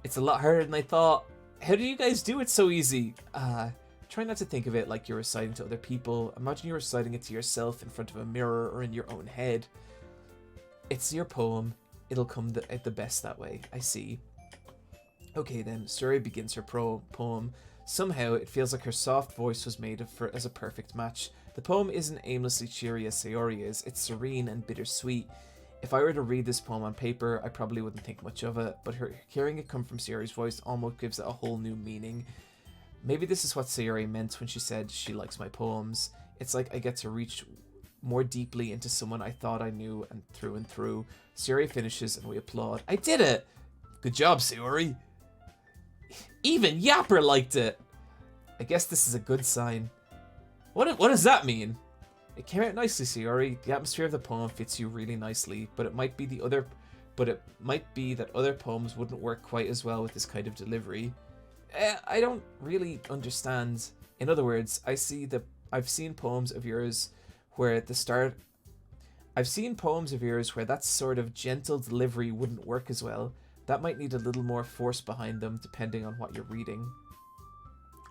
It's a lot harder than I thought. How do you guys do it so easy? Try not to think of it like you're reciting to other people. Imagine you're reciting it to yourself in front of a mirror or in your own head. It's your poem. It'll come out the best that way. I see. Okay then, Sayori begins her poem. Somehow, it feels like her soft voice was made as a perfect match. The poem isn't aimlessly cheery as Sayori is, it's serene and bittersweet. If I were to read this poem on paper, I probably wouldn't think much of it, but hearing it come from Sayori's voice almost gives it a whole new meaning. Maybe this is what Sayori meant when she said she likes my poems. It's like I get to reach more deeply into someone I thought I knew and through. Sayori finishes and we applaud. I did it! Good job, Sayori! Even Yapper liked it! I guess this is a good sign. What does that mean? It came out nicely, Sayori. The atmosphere of the poem fits you really nicely, but it might be that other poems wouldn't work quite as well with this kind of delivery. I don't really understand. In other words, I've seen poems of yours where at the start that sort of gentle delivery wouldn't work as well. That might need a little more force behind them depending on what you're reading.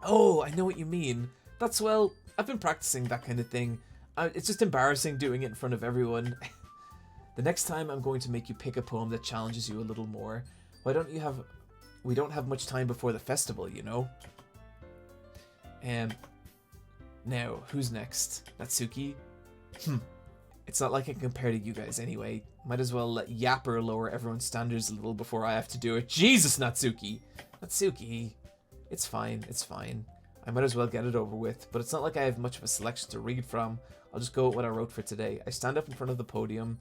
Oh, I know what you mean. I've been practicing that kind of thing. It's just embarrassing doing it in front of everyone. The next time I'm going to make you pick a poem that challenges you a little more. We don't have much time before the festival, you know? Now, who's next? Natsuki? It's not like I can compare to you guys anyway. Might as well let Yapper lower everyone's standards a little before I have to do it. Jesus, Natsuki! Natsuki! It's fine. I might as well get it over with, but it's not like I have much of a selection to read from. I'll just go with what I wrote for today. I stand up in front of the podium.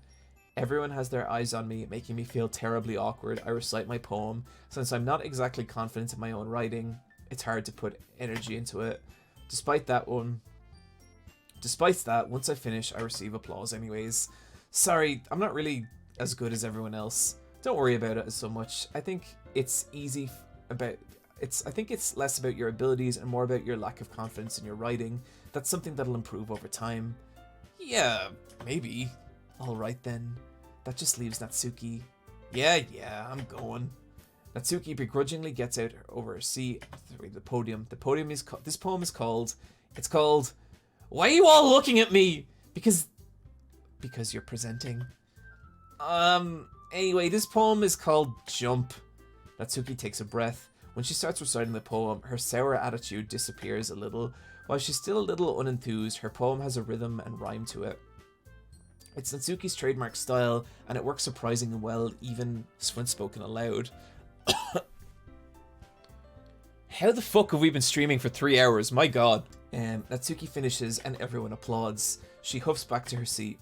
Everyone has their eyes on me, making me feel terribly awkward. I recite my poem. Since I'm not exactly confident in my own writing, it's hard to put energy into it. Despite that, once I finish, I receive applause anyways. Sorry, I'm not really as good as everyone else. Don't worry about it so much. I think it's less about your abilities and more about your lack of confidence in your writing. That's something that'll improve over time. Yeah, maybe. Alright then. That just leaves Natsuki. Yeah, I'm going. Natsuki begrudgingly gets out over her seat through the podium. This poem is called... It's called... Why are you all looking at me? Because you're presenting. Anyway, this poem is called Jump. Natsuki takes a breath. When she starts reciting the poem, her sour attitude disappears a little. While she's still a little unenthused, her poem has a rhythm and rhyme to it. It's Natsuki's trademark style, and it works surprisingly well, even when spoken aloud. How the fuck have we been streaming for 3 hours? My god. Natsuki finishes, and everyone applauds. She huffs back to her seat.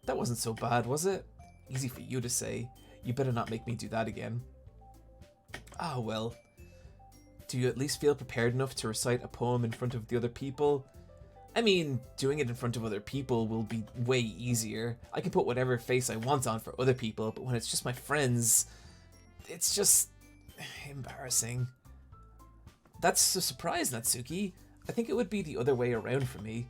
That wasn't so bad, was it? Easy for you to say. You better not make me do that again. Ah, well. Do you at least feel prepared enough to recite a poem in front of the other people? I mean, doing it in front of other people will be way easier. I can put whatever face I want on for other people, but when it's just my friends, it's just... embarrassing. That's a surprise, Natsuki. I think it would be the other way around for me.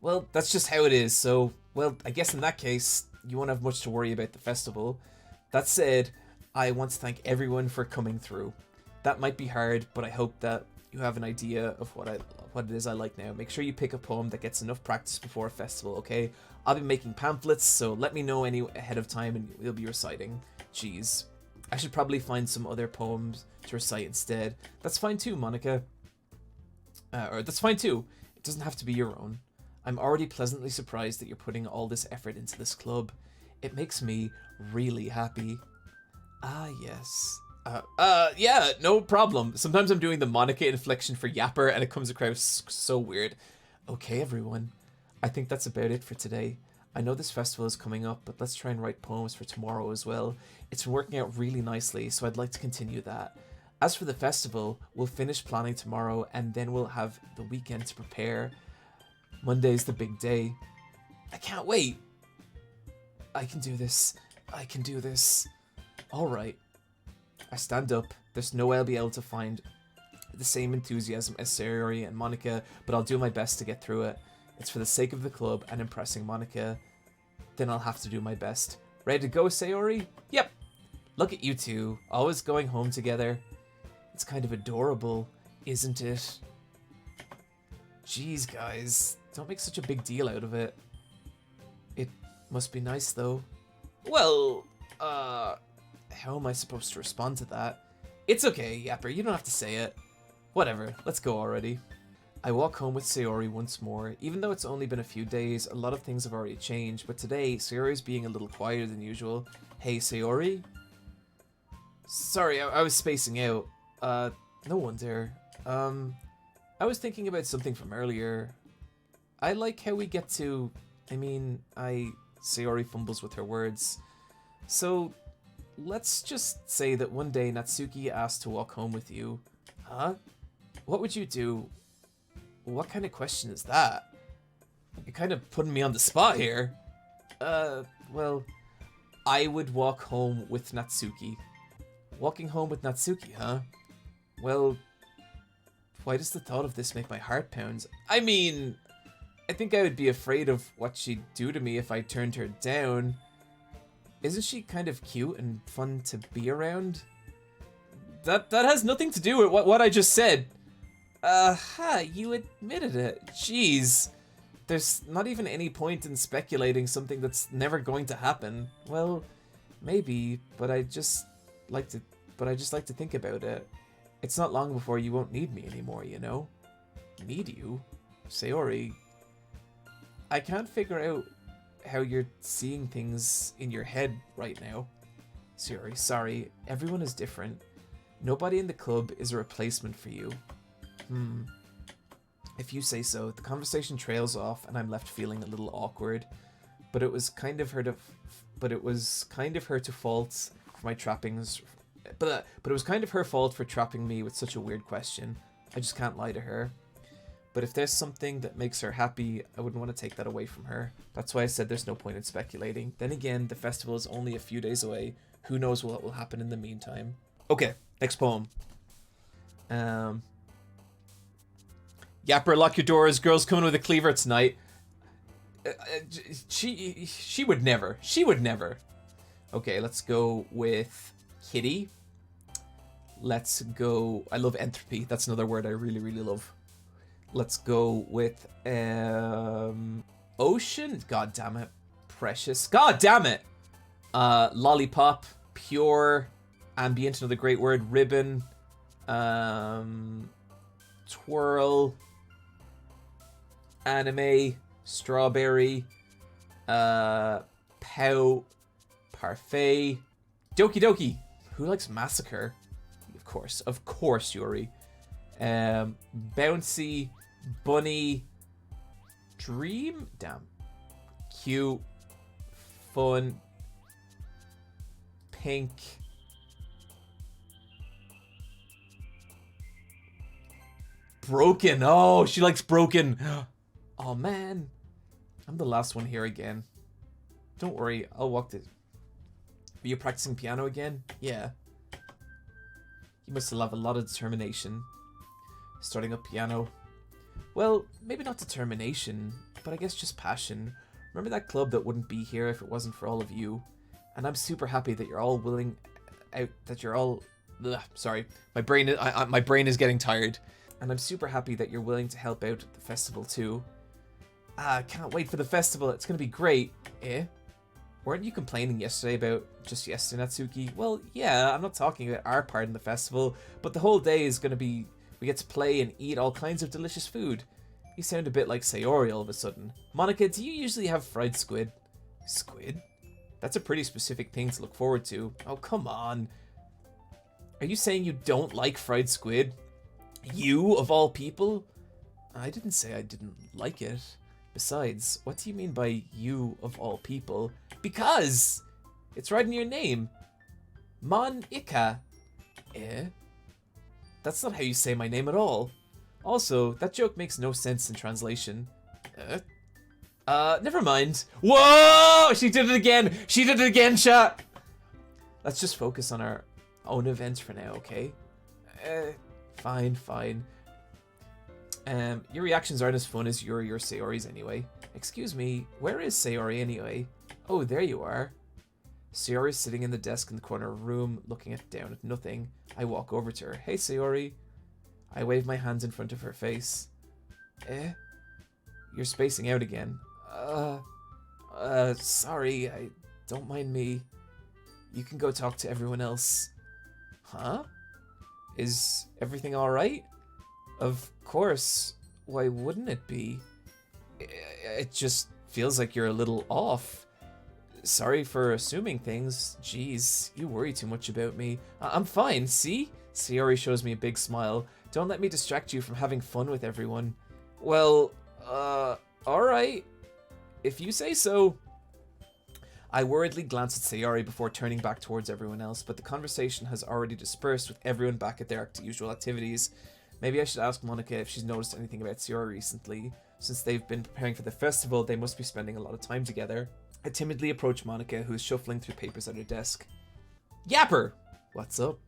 Well, that's just how it is, so... Well, I guess in that case, you won't have much to worry about the festival. That said, I want to thank everyone for coming through. That might be hard, but I hope that you have an idea of what it is I like now. Make sure you pick a poem that gets enough practice before a festival, okay? I'll be making pamphlets, so let me know ahead of time and you'll be reciting. Jeez. I should probably find some other poems to recite instead. That's fine too, Monica. Or that's fine too. It doesn't have to be your own. I'm already pleasantly surprised that you're putting all this effort into this club. It makes me really happy. Ah, yes. Yeah, no problem. Sometimes I'm doing the Monica inflection for Yapper and it comes across so weird. Okay, everyone. I think that's about it for today. I know this festival is coming up, but let's try and write poems for tomorrow as well. It's been working out really nicely, so I'd like to continue that. As for the festival, we'll finish planning tomorrow and then we'll have the weekend to prepare. Monday's the big day. I can't wait. I can do this. I can do this. Alright. I stand up. There's no way I'll be able to find the same enthusiasm as Sayori and Monica, but I'll do my best to get through it. It's for the sake of the club and impressing Monica. Then I'll have to do my best. Ready to go, Sayori? Yep. Look at you two, always going home together. It's kind of adorable, isn't it? Jeez, guys. Don't make such a big deal out of it. It must be nice, though. Well, how am I supposed to respond to that? It's okay, Yapper, you don't have to say it. Whatever, let's go already. I walk home with Sayori once more. Even though it's only been a few days, a lot of things have already changed, but today, Sayori's being a little quieter than usual. Hey, Sayori? Sorry, I was spacing out. No wonder. I was thinking about something from earlier. I like how we get to... Sayori fumbles with her words. So, let's just say that one day Natsuki asked to walk home with you. Huh? What would you do? What kind of question is that? You're kind of putting me on the spot here. Well, I would walk home with Natsuki. Walking home with Natsuki, huh? Well, why does the thought of this make my heart pound? I mean, I think I would be afraid of what she'd do to me if I turned her down. Isn't she kind of cute and fun to be around? That has nothing to do with what I just said. You admitted it. Jeez. There's not even any point in speculating something that's never going to happen. Well, maybe, but I just like to think about it. It's not long before you won't need me anymore, you know? Need you? Sayori, I can't figure out how you're seeing things in your head right now. Sayori, sorry, everyone is different. Nobody in the club is a replacement for you. If you say so. The conversation trails off and I'm left feeling a little awkward. But it was kind of her to fault for my trappings. But it was kind of her fault for trapping me with such a weird question. I just can't lie to her. But if there's something that makes her happy, I wouldn't want to take that away from her. That's why I said there's no point in speculating. Then again, the festival is only a few days away. Who knows what will happen in the meantime. Okay, next poem. Yapper, lock your doors. Girls coming with a cleaver tonight. She would never. She would never. Okay, let's go with Kitty. Let's go. I love entropy. That's another word I really, really love. Let's go with Ocean. God damn it. Precious. God damn it. Lollipop. Pure. Ambient. Another great word. Ribbon. Twirl. Anime. Strawberry. Pout. Parfait. Doki Doki. Who likes Massacre? Of course, Yuri. Bouncy. Bunny. Dream? Damn. Cute. Fun. Pink. Broken. Oh, she likes broken. Oh, man. I'm the last one here again. Don't worry, I'll walk the... Were you practicing piano again? Yeah. You must have a lot of determination. Starting up piano. Well, maybe not determination, but I guess just passion. Remember that club that wouldn't be here if it wasn't for all of you? And I'm super happy that you're all willing out, that you're all... Ugh, sorry, my brain is getting tired. And I'm super happy that you're willing to help out at the festival too. I can't wait for the festival, it's gonna be great. Eh? Weren't you complaining yesterday about just yesterday, Natsuki? Well, yeah, I'm not talking about our part in the festival, but the whole day is gonna be... We get to play and eat all kinds of delicious food. You sound a bit like Sayori all of a sudden. Monica, do you usually have fried squid? Squid? That's a pretty specific thing to look forward to. Oh, come on. Are you saying you don't like fried squid? You, of all people? I didn't say I didn't like it. Besides, what do you mean by you, of all people? Because! It's right in your name. Mon-ika. Eh? That's not how you say my name at all. Also, that joke makes no sense in translation. Never mind. Whoa! She did it again! She did it again, chat! Let's just focus on our own events for now, okay? Fine. Your reactions aren't as fun as your Sayori's anyway. Excuse me, where is Sayori anyway? Oh, there you are. Sayori's sitting in the desk in the corner of the room, looking down at nothing. I walk over to her. Hey, Sayori. I wave my hands in front of her face. You're spacing out again. Sorry, don't mind me. You can go talk to everyone else. Huh? Is everything alright? Of course. Why wouldn't it be? It just feels like you're a little off. Sorry for assuming things. Jeez, you worry too much about me. I'm fine, see? Sayori shows me a big smile. Don't let me distract you from having fun with everyone. Well, alright. If you say so. I worriedly glance at Sayori before turning back towards everyone else, but the conversation has already dispersed with everyone back at their usual activities. Maybe I should ask Monica if she's noticed anything about Sayori recently. Since they've been preparing for the festival, they must be spending a lot of time together. I timidly approach Monica, who is shuffling through papers at her desk. Yapper! What's up?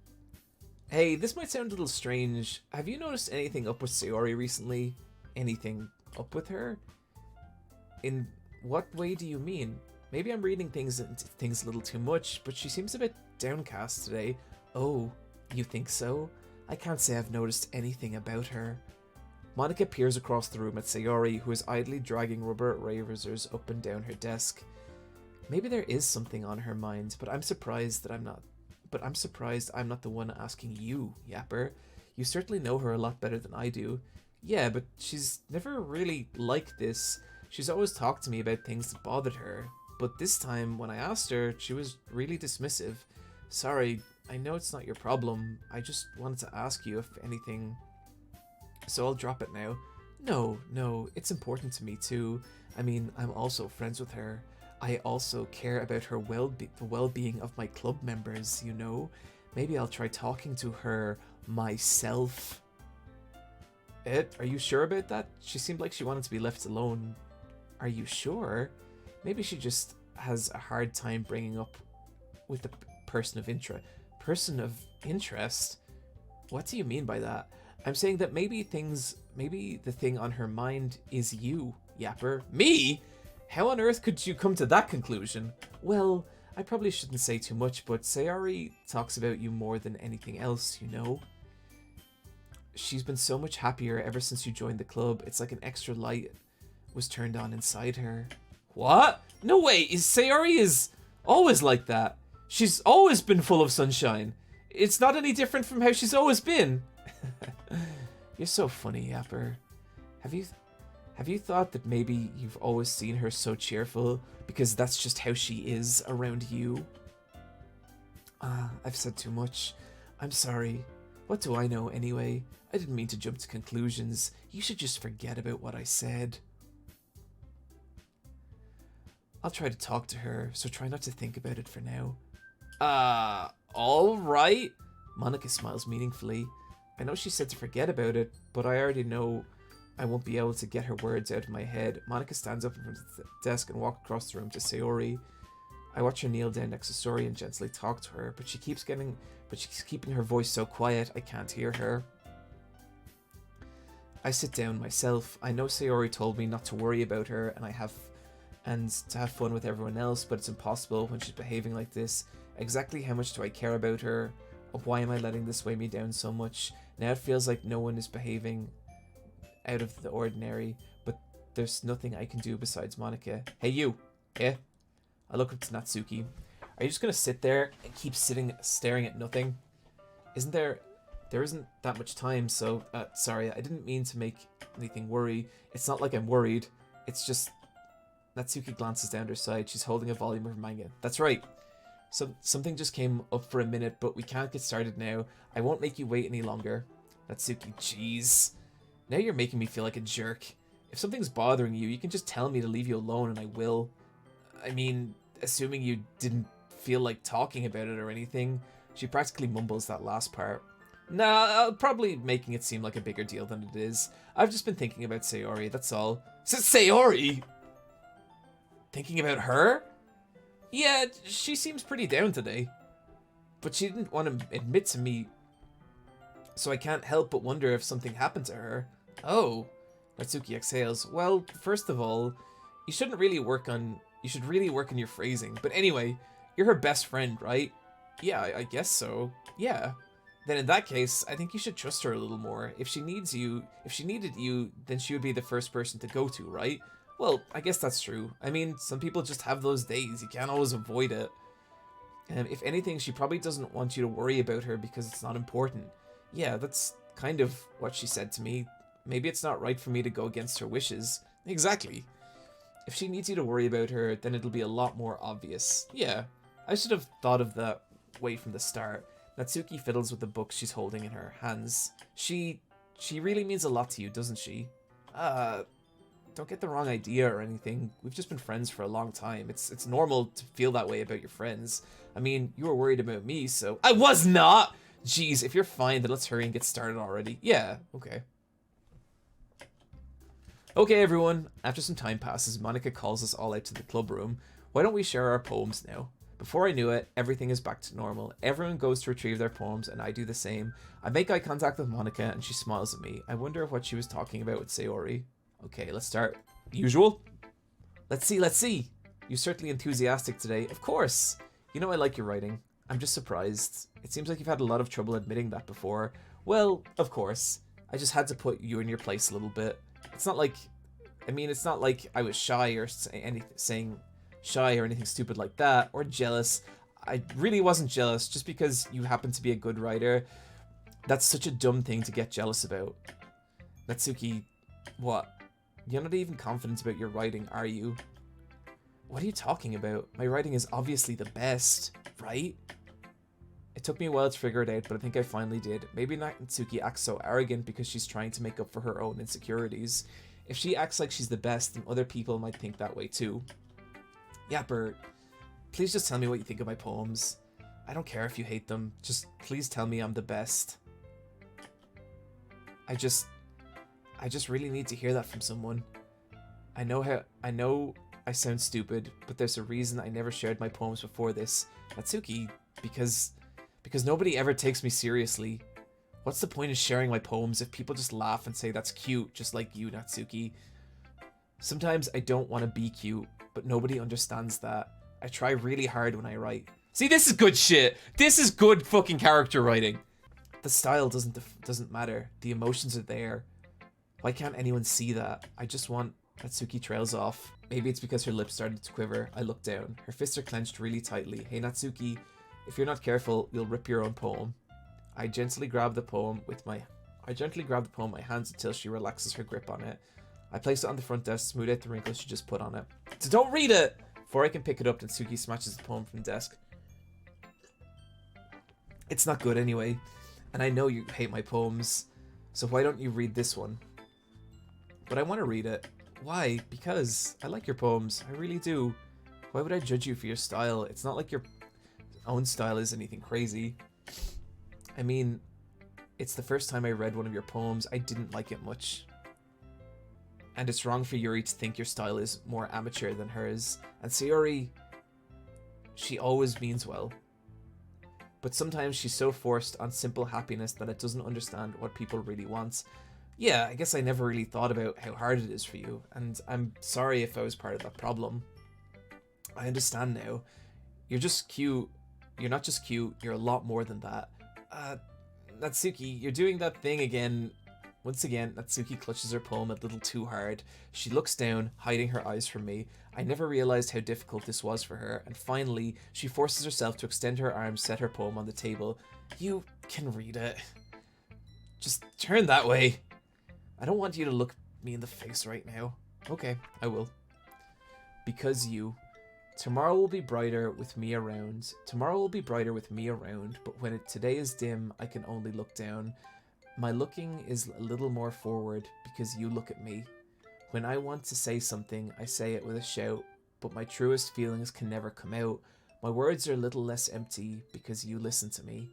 Hey, this might sound a little strange. Have you noticed anything up with Sayori recently? Anything up with her? In what way do you mean? Maybe I'm reading things a little too much, but she seems a bit downcast today. Oh, you think so? I can't say I've noticed anything about her. Monica peers across the room at Sayori, who is idly dragging rubber erasers up and down her desk. Maybe there is something on her mind, but I'm surprised I'm not the one asking you, Yapper. You certainly know her a lot better than I do. Yeah, but she's never really like this. She's always talked to me about things that bothered her. But this time, when I asked her, she was really dismissive. Sorry, I know it's not your problem. I just wanted to ask you if anything... So I'll drop it now. No, it's important to me too. I mean, I'm also friends with her. I also care about her the well-being of my club members, you know? Maybe I'll try talking to her myself. Ed, are you sure about that? She seemed like she wanted to be left alone. Are you sure? Maybe she just has a hard time bringing up with the person of interest. Person of interest? What do you mean by that? I'm saying that maybe the thing on her mind is you, Yapper. Me? How on earth could you come to that conclusion? Well, I probably shouldn't say too much, but Sayori talks about you more than anything else, you know? She's been so much happier ever since you joined the club. It's like an extra light was turned on inside her. What? No way, Sayori is always like that. She's always been full of sunshine. It's not any different from how she's always been. You're so funny, Yapper. Have you thought that maybe you've always seen her so cheerful because that's just how she is around you? I've said too much. I'm sorry. What do I know anyway? I didn't mean to jump to conclusions. You should just forget about what I said. I'll try to talk to her, so try not to think about it for now. Alright. Monica smiles meaningfully. I know she said to forget about it, but I already know I won't be able to get her words out of my head. Monica stands up in front of the desk and walks across the room to Sayori. I watch her kneel down next to Sayori and gently talk to her, but she's keeping her voice so quiet I can't hear her. I sit down myself. I know Sayori told me not to worry about her and to have fun with everyone else, but it's impossible when she's behaving like this. Exactly how much do I care about her? Or why am I letting this weigh me down so much? Now it feels like no one is behaving out of the ordinary, but there's nothing I can do besides Monica. Hey you! Yeah? I look up to Natsuki. Are you just gonna sit there and keep staring at nothing? There isn't that much time, so, sorry, I didn't mean to make anything worry. It's not like I'm worried. It's just... Natsuki glances down her side. She's holding a volume of her manga. That's right. Something just came up for a minute, but we can't get started now. I won't make you wait any longer. Natsuki, jeez. Now you're making me feel like a jerk. If something's bothering you, you can just tell me to leave you alone and I will. I mean, assuming you didn't feel like talking about it or anything. She practically mumbles that last part. Nah, probably making it seem like a bigger deal than it is. I've just been thinking about Sayori, that's all. Sayori? Thinking about her? Yeah, she seems pretty down today. But she didn't want to admit to me, so I can't help but wonder if something happened to her. Oh, Natsuki exhales. Well, first of all, you should really work on your phrasing. But anyway, you're her best friend, right? Yeah, I guess so. Yeah. Then in that case, I think you should trust her a little more. If she needed you, then she would be the first person to go to, right? Well, I guess that's true. I mean, some people just have those days. You can't always avoid it. If anything, she probably doesn't want you to worry about her because it's not important. Yeah, that's kind of what she said to me. Maybe it's not right for me to go against her wishes. Exactly. If she needs you to worry about her, then it'll be a lot more obvious. Yeah, I should have thought of that way from the start. Natsuki fiddles with the book she's holding in her hands. She really means a lot to you, doesn't she? don't get the wrong idea or anything. We've just been friends for a long time. It's normal to feel that way about your friends. I mean, you were worried about me, so... I was not! Jeez, if you're fine, then let's hurry and get started already. Yeah, okay. Okay, everyone. After some time passes, Monica calls us all out to the club room. Why don't we share our poems now? Before I knew it, everything is back to normal. Everyone goes to retrieve their poems, and I do the same. I make eye contact with Monica, and she smiles at me. I wonder what she was talking about with Sayori. Okay, let's start. Usual? Let's see. You're certainly enthusiastic today. Of course! You know I like your writing. I'm just surprised. It seems like you've had a lot of trouble admitting that before. Well, of course. I just had to put you in your place a little bit. It's not like... I mean, it's not like I was shy or saying shy or anything stupid like that, or jealous. I really wasn't jealous just because you happen to be a good writer. That's such a dumb thing to get jealous about. Natsuki, what? You're not even confident about your writing, are you? What are you talking about? My writing is obviously the best, right? It took me a while to figure it out, but I think I finally did. Maybe Natsuki acts so arrogant because she's trying to make up for her own insecurities. If she acts like she's the best, then other people might think that way too. Yapper, please just tell me what you think of my poems. I don't care if you hate them. Just please tell me I'm the best. I just really need to hear that from someone. I know I sound stupid, but there's a reason I never shared my poems before this. Natsuki, because nobody ever takes me seriously. What's the point of sharing my poems if people just laugh and say that's cute, just like you, Natsuki? Sometimes I don't want to be cute, but nobody understands that. I try really hard when I write. See, this is good shit. This is good fucking character writing. The style doesn't matter. The emotions are there. Why can't anyone see that? I just want... Natsuki trails off. Maybe it's because her lips started to quiver. I look down. Her fists are clenched really tightly. Hey Natsuki, if you're not careful, you'll rip your own poem. I gently grab the poem with my hands until she relaxes her grip on it. I place it on the front desk, smooth out the wrinkles she just put on it. So don't read it! Before I can pick it up, Natsuki smashes the poem from the desk. It's not good anyway, and I know you hate my poems, so why don't you read this one? But I want to read it. Why? Because I like your poems. I really do. Why would I judge you for your style? It's not like your own style is anything crazy. I mean, it's the first time I read one of your poems. I didn't like it much. And it's wrong for Yuri to think your style is more amateur than hers. And Sayori, she always means well. But sometimes she's so forced on simple happiness that it doesn't understand what people really want. Yeah, I guess I never really thought about how hard it is for you, and I'm sorry if I was part of that problem. I understand now. You're just cute. You're not just cute, you're a lot more than that. Natsuki, you're doing that thing again. Once again, Natsuki clutches her poem a little too hard. She looks down, hiding her eyes from me. I never realized how difficult this was for her, and finally, she forces herself to extend her arms, set her poem on the table. You can read it. Just turn that way. I don't want you to look me in the face right now. Okay, I will. Because you. Tomorrow will be brighter with me around. Tomorrow will be brighter with me around, but when today is dim, I can only look down. My looking is a little more forward because you look at me. When I want to say something, I say it with a shout, but my truest feelings can never come out. My words are a little less empty because you listen to me.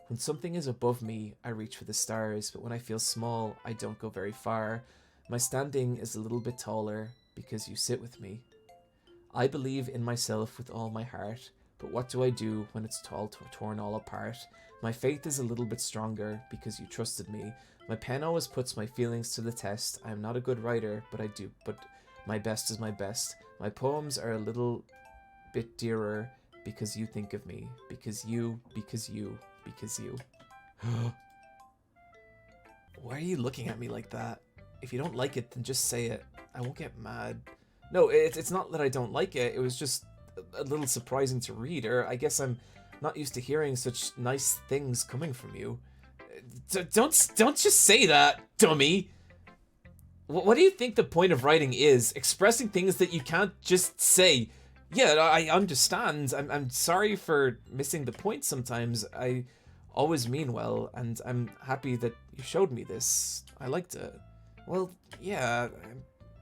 When something is above me, I reach for the stars, but when I feel small, I don't go very far. My standing is a little bit taller because you sit with me. I believe in myself with all my heart, but what do I do when it's torn all apart? My faith is a little bit stronger because you trusted me. My pen always puts my feelings to the test. I am not a good writer, but my best is my best. My poems are a little bit dearer because you think of me. Because you. Why are you looking at me like that? If you don't like it, then just say it. I won't get mad. No, it's not that I don't like it. It was just a little surprising to read, or I guess I'm not used to hearing such nice things coming from you. Don't just say that, dummy. What do you think the point of writing is? Expressing things that you can't just say. Yeah, I understand. I'm sorry for missing the point sometimes. I always mean well, and I'm happy that you showed me this. I liked it. Well, yeah,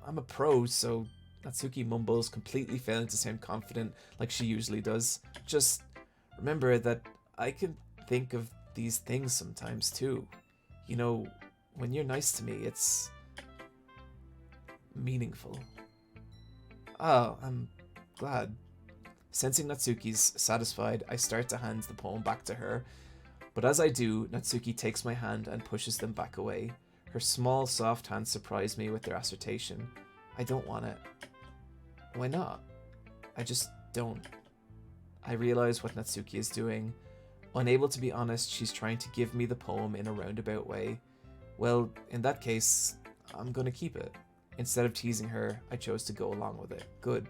I'm a pro, so Natsuki mumbles, completely failing to sound confident like she usually does. Just remember that I can think of these things sometimes too. You know, when you're nice to me, it's meaningful. Oh, I'm glad. Sensing Natsuki's satisfied, I start to hand the poem back to her. But as I do, Natsuki takes my hand and pushes them back away. Her small, soft hands surprise me with their assertion. I don't want it. Why not? I just don't. I realize what Natsuki is doing. Unable to be honest, she's trying to give me the poem in a roundabout way. Well, in that case, I'm gonna keep it. Instead of teasing her, I chose to go along with it. Good.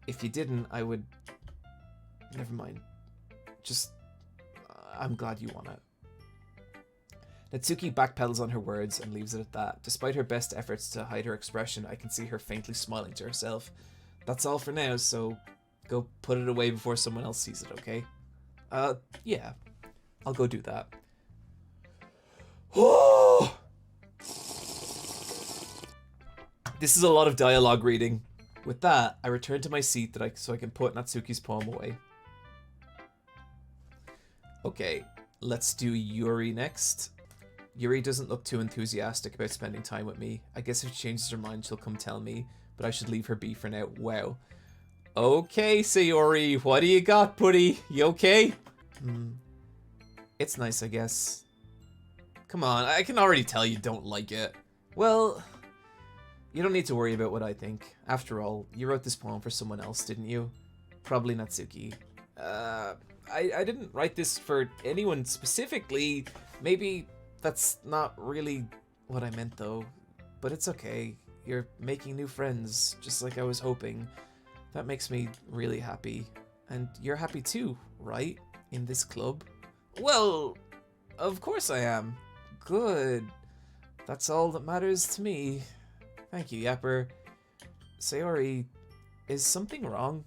If you didn't, I would... Never mind. Just... I'm glad you want it. Natsuki backpedals on her words and leaves it at that. Despite her best efforts to hide her expression, I can see her faintly smiling to herself. That's all for now, so go put it away before someone else sees it, okay? Yeah. I'll go do that. This is a lot of dialogue reading. With that, I return to my seat so I can put Natsuki's poem away. Okay, let's do Yuri next. Yuri doesn't look too enthusiastic about spending time with me. I guess if she changes her mind, she'll come tell me, but I should leave her be for now. Wow. Okay, Sayori, what do you got, buddy? You okay? It's nice, I guess. Come on, I can already tell you don't like it. Well, you don't need to worry about what I think. After all, you wrote this poem for someone else, didn't you? Probably Natsuki. I didn't write this for anyone specifically. Maybe that's not really what I meant, though. But it's okay. You're making new friends, just like I was hoping. That makes me really happy. And you're happy too, right? In this club? Well, of course I am. Good. That's all that matters to me. Thank you, Yapper. Sayori, is something wrong?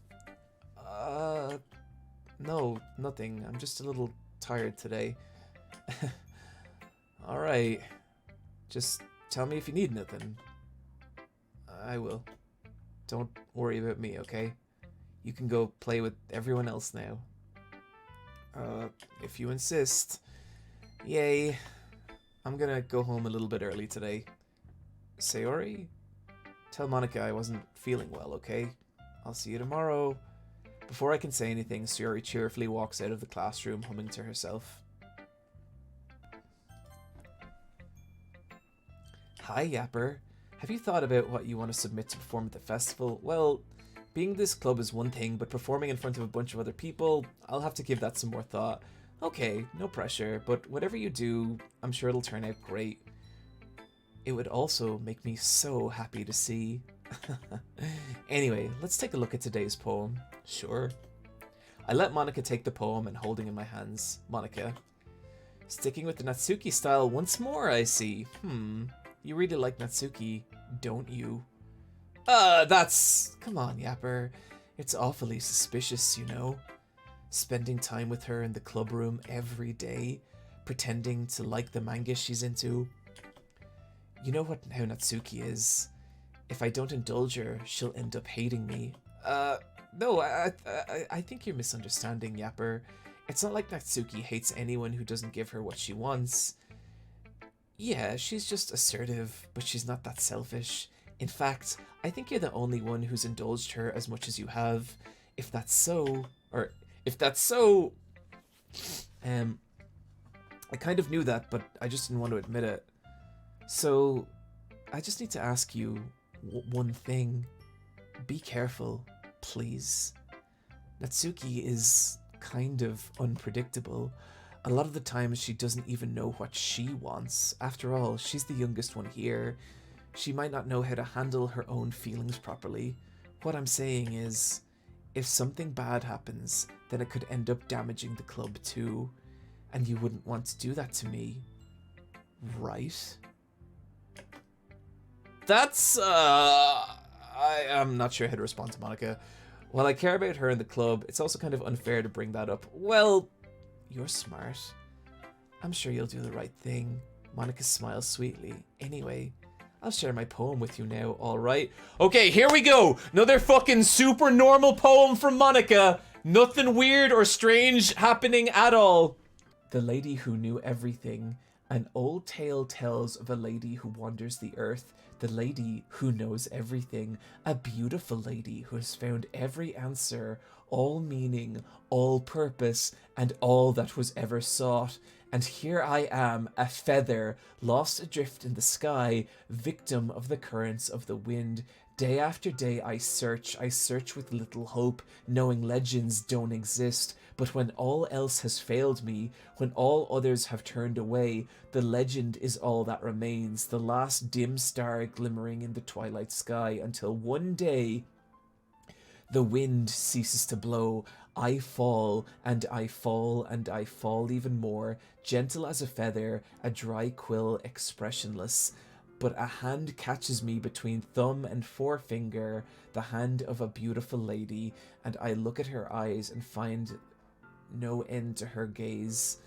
No, nothing. I'm just a little tired today. Alright. Just tell me if you need anything. I will. Don't worry about me, okay? You can go play with everyone else now. If you insist. Yay. I'm gonna go home a little bit early today. Sayori? Tell Monica I wasn't feeling well, okay? I'll see you tomorrow. Before I can say anything, Sayori cheerfully walks out of the classroom, humming to herself. Hi, Yapper. Have you thought about what you want to submit to perform at the festival? Well, being this club is one thing, but performing in front of a bunch of other people, I'll have to give that some more thought. Okay, no pressure, but whatever you do, I'm sure it'll turn out great. It would also make me so happy to see. Anyway, let's take a look at today's poem. Sure. I let Monica take the poem and holding in my hands. Monica. Sticking with the Natsuki style once more, I see. You really like Natsuki, don't you? That's... Come on, Yapper. It's awfully suspicious, you know. Spending time with her in the club room every day, pretending to like the manga she's into. You know how Natsuki is. If I don't indulge her, she'll end up hating me. No, I think you're misunderstanding, Yapper. It's not like Natsuki hates anyone who doesn't give her what she wants. Yeah, she's just assertive, but she's not that selfish. In fact, I think you're the only one who's indulged her as much as you have. If that's so... I kind of knew that, but I just didn't want to admit it. So, I just need to ask you one thing. Be careful, please. Natsuki is kind of unpredictable. A lot of the times she doesn't even know what she wants. After all, she's the youngest one here. She might not know how to handle her own feelings properly. What I'm saying is, if something bad happens, then it could end up damaging the club too. And you wouldn't want to do that to me, right? That's, I'm not sure how to respond to Monica. While I care about her and the club, it's also kind of unfair to bring that up. Well, you're smart. I'm sure you'll do the right thing. Monica smiles sweetly. Anyway, I'll share my poem with you now, alright? Okay, here we go! Another fucking super normal poem from Monica. Nothing weird or strange happening at all. The lady who knew everything. An old tale tells of a lady who wanders the earth. The lady who knows everything. A beautiful lady who has found every answer, all meaning, all purpose, and all that was ever sought. And here I am, a feather, lost adrift in the sky, victim of the currents of the wind. Day after day I search with little hope, knowing legends don't exist. But when all else has failed me, when all others have turned away, the legend is all that remains, the last dim star glimmering in the twilight sky, until one day the wind ceases to blow. I fall, and I fall, and I fall even more, gentle as a feather, a dry quill, expressionless. But a hand catches me between thumb and forefinger, the hand of a beautiful lady, and I look at her eyes and find no end to her gaze.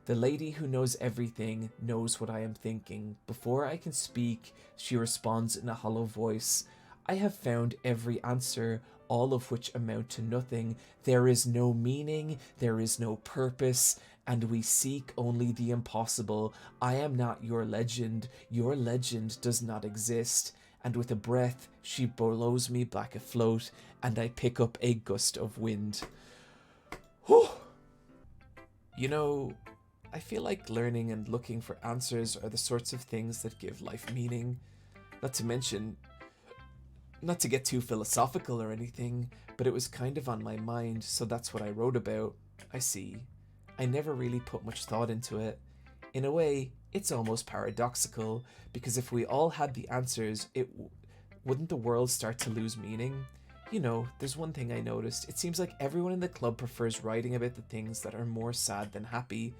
The lady who knows everything knows what I am thinking. Before I can speak, she responds in a hollow voice. I have found every answer, all of which amount to nothing. There is no meaning, there is no purpose, and we seek only the impossible. I am not your legend does not exist. And with a breath, she blows me back afloat, and I pick up a gust of wind. Whew. You know, I feel like learning and looking for answers are the sorts of things that give life meaning. Not to mention, not to get too philosophical or anything, but it was kind of on my mind, so that's what I wrote about. I see. I never really put much thought into it. In a way, it's almost paradoxical, because if we all had the answers, wouldn't the world start to lose meaning? You know, there's one thing I noticed. It seems like everyone in the club prefers writing about the things that are more sad than happy.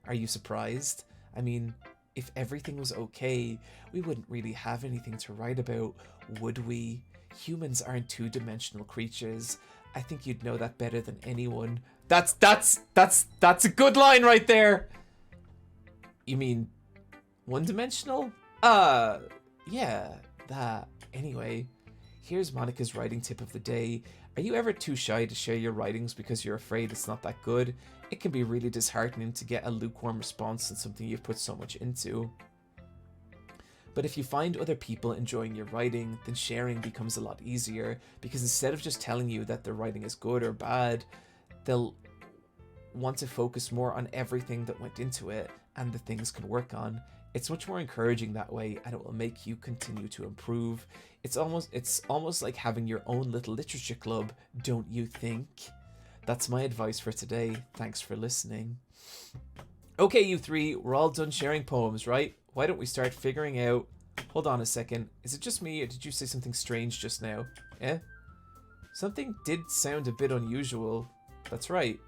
Are you surprised? I mean, if everything was okay, we wouldn't really have anything to write about, would we? Humans aren't two-dimensional creatures. I think you'd know that better than anyone. That's a good line right there. You mean one-dimensional? Yeah, that. Anyway, here's Monica's writing tip of the day. Are you ever too shy to share your writings because you're afraid it's not that good? It can be really disheartening to get a lukewarm response on something you've put so much into. But if you find other people enjoying your writing, then sharing becomes a lot easier, because instead of just telling you that their writing is good or bad, they'll want to focus more on everything that went into it and the things could work on. It's much more encouraging that way, and it will make you continue to improve. It's almost like having your own little literature club, don't you think? That's my advice for today. Thanks for listening. Okay, you three, we're all done sharing poems, right? Why don't we start figuring out... Hold on a second. Is it just me, or did you say something strange just now? Eh? Something did sound a bit unusual. That's right.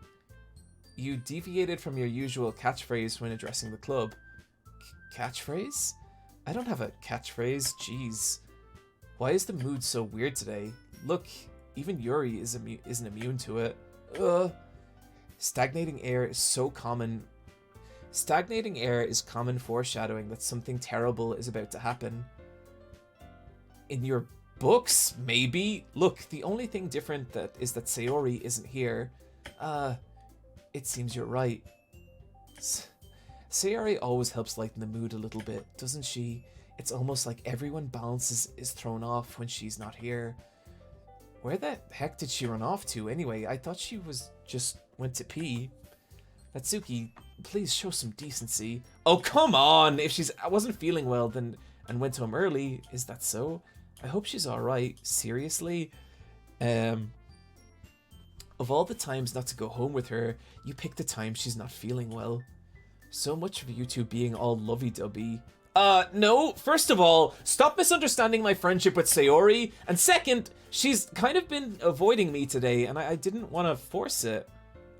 You deviated from your usual catchphrase when addressing the club. Catchphrase? I don't have a catchphrase, jeez. Why is the mood so weird today? Look, even Yuri isn't immune to it. Stagnating air is so common. Stagnating air is common foreshadowing that something terrible is about to happen. In your books, maybe? Look, the only thing different is that Sayori isn't here. It seems you're right. Sayori always helps lighten the mood a little bit, doesn't she? It's almost like everyone balance is thrown off when she's not here. Where the heck did she run off to anyway? I thought she just went to pee. Natsuki, please show some decency. Oh, come on! If I wasn't feeling well then and went home early, is that so? I hope she's alright. Seriously? Of all the times not to go home with her, you picked the time she's not feeling well. So much for you two being all lovey-dovey. No, first of all, stop misunderstanding my friendship with Sayori, and second, she's kind of been avoiding me today, and I didn't want to force it.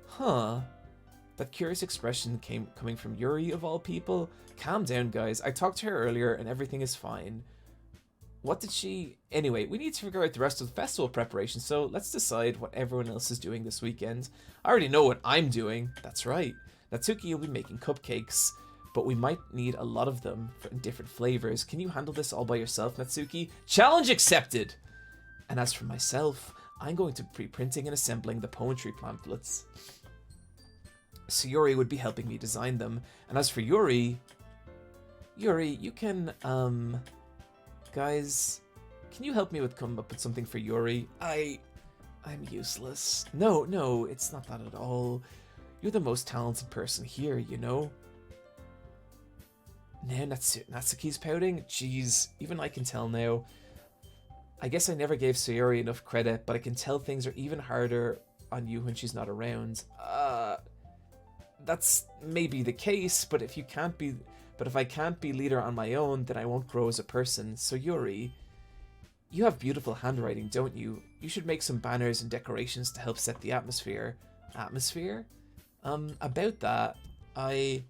Huh. That curious expression coming from Yuri, of all people? Calm down, guys. I talked to her earlier, and everything is fine. What did she... Anyway, we need to figure out the rest of the festival preparation, so let's decide what everyone else is doing this weekend. I already know what I'm doing. That's right. Natsuki will be making cupcakes. but we might need a lot of them in different flavors. Can you handle this all by yourself, Natsuki? Challenge accepted! And as for myself, I'm going to be printing and assembling the poetry pamphlets. Sayori would be helping me design them. And as for Yuri, you can, guys, can you help me come up with something for Yuri? I'm useless. No, it's not that at all. You're the most talented person here, you know? Now Natsuki's pouting? Jeez, even I can tell now. I guess I never gave Sayori enough credit, but I can tell things are even harder on you when she's not around. That's maybe the case, but if I can't be leader on my own, then I won't grow as a person. So Yuri, you have beautiful handwriting, don't you? You should make some banners and decorations to help set the atmosphere. Atmosphere? About that, I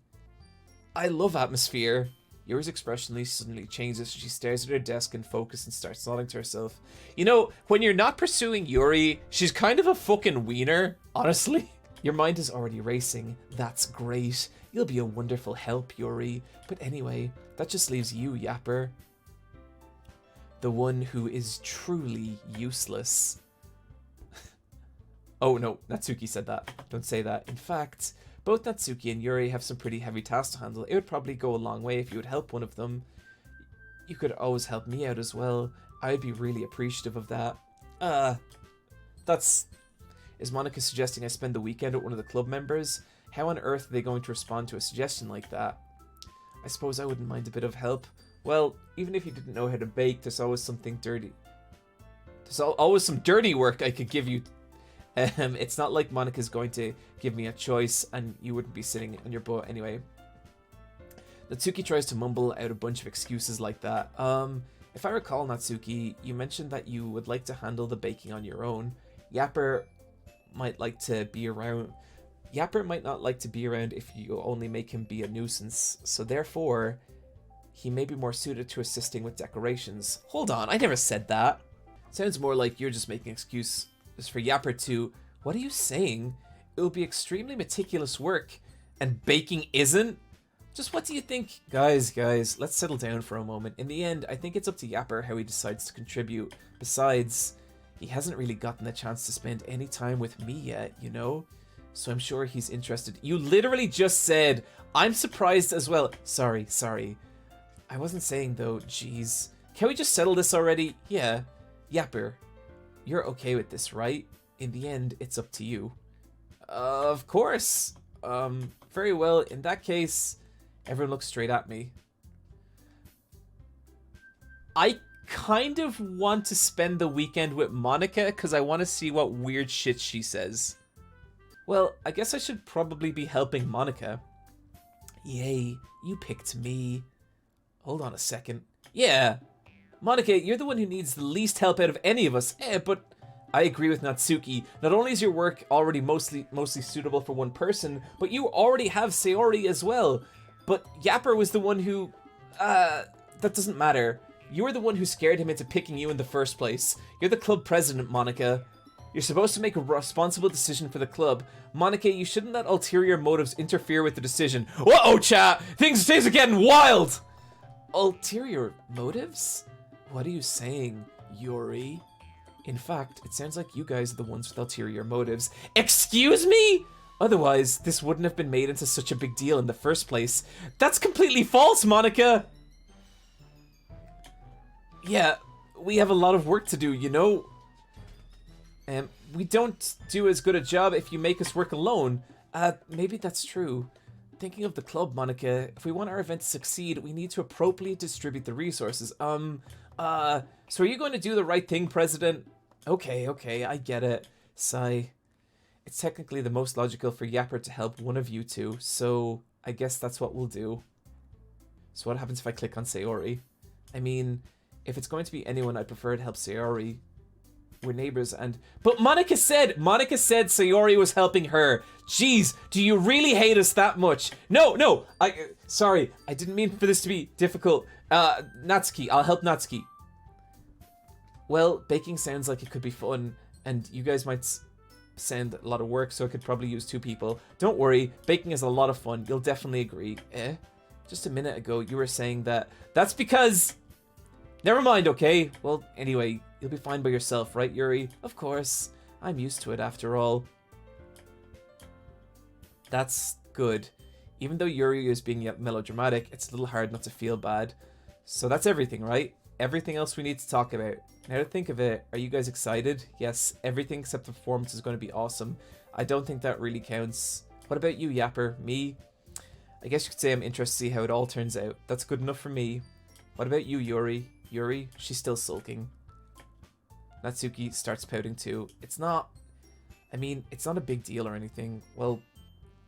love atmosphere. Yuri's expression suddenly changes. She stares at her desk in focus and starts nodding to herself. You know, when you're not pursuing Yuri, she's kind of a fucking wiener, honestly. Your mind is already racing. That's great. You'll be a wonderful help, Yuri. But anyway, that just leaves you, Yapper. The one who is truly useless. Oh no, Natsuki said that. Don't say that. In fact, both Natsuki and Yuri have some pretty heavy tasks to handle. It would probably go a long way if you would help one of them. You could always help me out as well. I'd be really appreciative of that. Is Monica suggesting I spend the weekend with one of the club members? How on earth are they going to respond to a suggestion like that? I suppose I wouldn't mind a bit of help. Well, even if you didn't know how to bake, there's always something dirty. There's always some dirty work I could give you. It's not like Monica's going to give me a choice and you wouldn't be sitting on your butt anyway. Natsuki tries to mumble out a bunch of excuses like that. If I recall, Natsuki, you mentioned that you would like to handle the baking on your own. Yapper might not like to be around if you only make him be a nuisance. So therefore, he may be more suited to assisting with decorations. Hold on, I never said that. Sounds more like you're just making excuses for Yapper to... What are you saying? It will be extremely meticulous work, and baking isn't? Just what do you think? Guys, let's settle down for a moment. In the end, I think it's up to Yapper how he decides to contribute. Besides, he hasn't really gotten the chance to spend any time with me yet, you know? So I'm sure he's interested. You literally just said, I'm surprised as well. Sorry. I wasn't saying though, jeez. Can we just settle this already? Yeah. Yapper, you're okay with this, right? In the end, it's up to you. Of course. Very well. In that case, everyone looks straight at me. I kind of want to spend the weekend with Monica because I want to see what weird shit she says. Well, I guess I should probably be helping Monica. Yay, you picked me. Hold on a second. Yeah, Monica, you're the one who needs the least help out of any of us. But I agree with Natsuki. Not only is your work already mostly suitable for one person, but you already have Sayori as well. But Yapper was the one who... that doesn't matter. You were the one who scared him into picking you in the first place. You're the club president, Monica. You're supposed to make a responsible decision for the club. Monica, you shouldn't let ulterior motives interfere with the decision. Uh-oh, chat! Things are getting wild! Ulterior motives? What are you saying, Yuri? In fact, it sounds like you guys are the ones with ulterior motives. Excuse me? Otherwise, this wouldn't have been made into such a big deal in the first place. That's completely false, Monica! Yeah, we have a lot of work to do, you know? We don't do as good a job if you make us work alone. Maybe that's true. Thinking of the club, Monica, if we want our event to succeed, we need to appropriately distribute the resources. So are you going to do the right thing, President? Okay, I get it. Sigh. It's technically the most logical for Yapper to help one of you two, so I guess that's what we'll do. So what happens if I click on Sayori? I mean, if it's going to be anyone, I'd prefer to help Sayori. We're neighbors and... But Monica said Sayori was helping her. Jeez, do you really hate us that much? No, sorry, I didn't mean for this to be difficult. Natsuki, I'll help Natsuki. Well, baking sounds like it could be fun, and you guys might send a lot of work, so I could probably use 2 people. Don't worry, baking is a lot of fun. You'll definitely agree. Just a minute ago, you were saying that. That's because... Never mind, okay? Well, anyway, you'll be fine by yourself, right, Yuri? Of course. I'm used to it, after all. That's good. Even though Yuri is being melodramatic, it's a little hard not to feel bad. So that's everything, right? Everything else we need to talk about. Now to think of it, are you guys excited? Yes, everything except the performance is going to be awesome. I don't think that really counts. What about you, Yapper? Me? I guess you could say I'm interested to see how it all turns out. That's good enough for me. What about you, Yuri? Yuri? She's still sulking. Natsuki starts pouting too. It's not... I mean, it's not a big deal or anything. Well,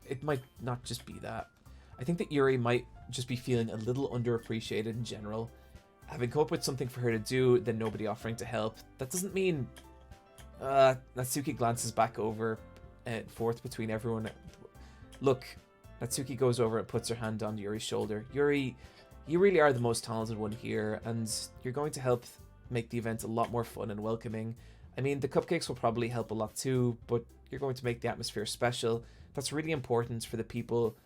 it might not just be that. I think that Yuri might just be feeling a little underappreciated in general. Having come up with something for her to do, then nobody offering to help. That doesn't mean... Natsuki glances back over and forth between everyone. Look, Natsuki goes over and puts her hand on Yuri's shoulder. Yuri, you really are the most talented one here, and you're going to help make the event a lot more fun and welcoming. I mean, the cupcakes will probably help a lot too, but you're going to make the atmosphere special. That's really important for the people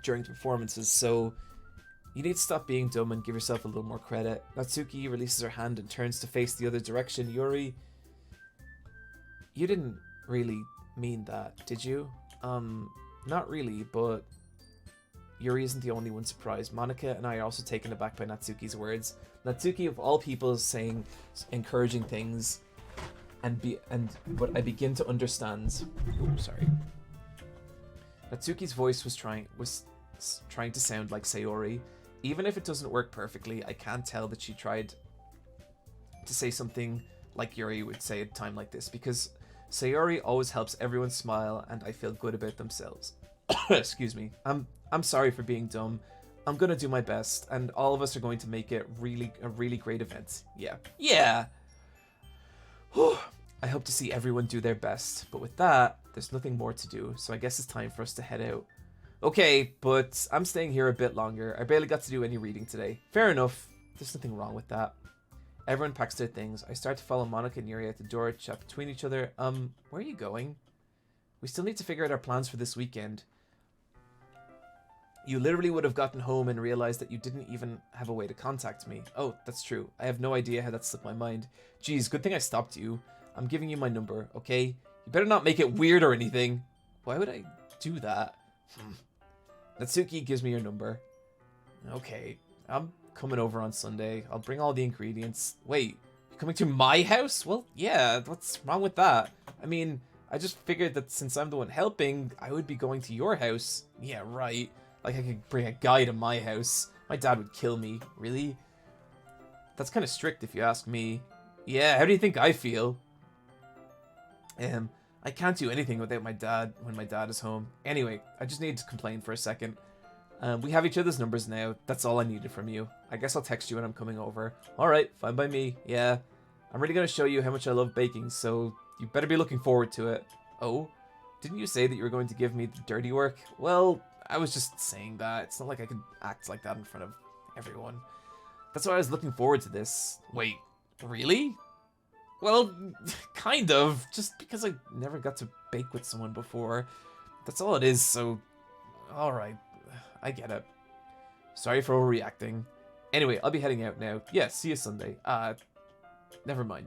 during the performances, so you need to stop being dumb and give yourself a little more credit. Natsuki releases her hand and turns to face the other direction. Yuri, you didn't really mean that, did you? Not really, but Yuri isn't the only one surprised. Monika and I are also taken aback by Natsuki's words. Natsuki, of all people, is saying encouraging things, but I begin to understand. Ooh, sorry. Natsuki's voice was trying to sound like Sayori. Even if it doesn't work perfectly, I can't tell that she tried to say something like Yuri would say at a time like this, because Sayori always helps everyone smile, and I feel good about themselves. Excuse me. I'm sorry for being dumb. I'm gonna do my best, and all of us are going to make it a really great event. Yeah. Yeah! I hope to see everyone do their best, but with that, there's nothing more to do, so I guess it's time for us to head out. Okay, but I'm staying here a bit longer. I barely got to do any reading today. Fair enough. There's nothing wrong with that. Everyone packs their things. I start to follow Monika and Yuri at the door, chat between each other. Where are you going? We still need to figure out our plans for this weekend. You literally would have gotten home and realized that you didn't even have a way to contact me. Oh, that's true. I have no idea how that slipped my mind. Geez, good thing I stopped you. I'm giving you my number, okay? You better not make it weird or anything. Why would I do that? Natsuki gives me your number. Okay, I'm coming over on Sunday. I'll bring all the ingredients. Wait, you're coming to my house? Well, yeah, what's wrong with that? I mean, I just figured that since I'm the one helping, I would be going to your house. Yeah, right. Like I could bring a guy to my house. My dad would kill me. Really? That's kind of strict if you ask me. Yeah, how do you think I feel? I can't do anything without my dad when my dad is home. Anyway, I just need to complain for a second. We have each other's numbers now. That's all I needed from you. I guess I'll text you when I'm coming over. Alright, fine by me. Yeah. I'm really going to show you how much I love baking, so you better be looking forward to it. Oh? Didn't you say that you were going to give me the dirty work? Well, I was just saying that. It's not like I could act like that in front of everyone. That's why I was looking forward to this. Wait, really? Well, kind of. Just because I never got to bake with someone before. That's all it is, so... Alright, I get it. Sorry for overreacting. Anyway, I'll be heading out now. Yeah, see you Sunday. Never mind.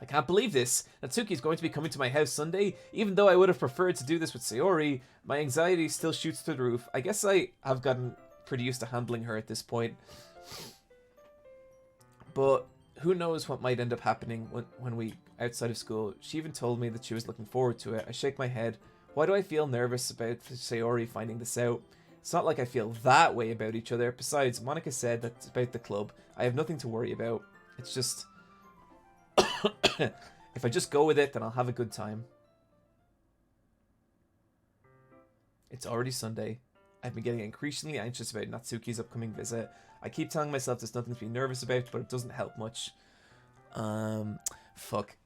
I can't believe this. Natsuki's going to be coming to my house Sunday. Even though I would have preferred to do this with Sayori, my anxiety still shoots through the roof. I guess I have gotten pretty used to handling her at this point. But who knows what might end up happening when we outside of school. She even told me that she was looking forward to it. I shake my head. Why do I feel nervous about Sayori finding this out? It's not like I feel that way about each other. Besides, Monika said that about the club. I have nothing to worry about. It's just... if I just go with it, then I'll have a good time. It's already Sunday. I've been getting increasingly anxious about Natsuki's upcoming visit. I keep telling myself there's nothing to be nervous about, but it doesn't help much. Fuck.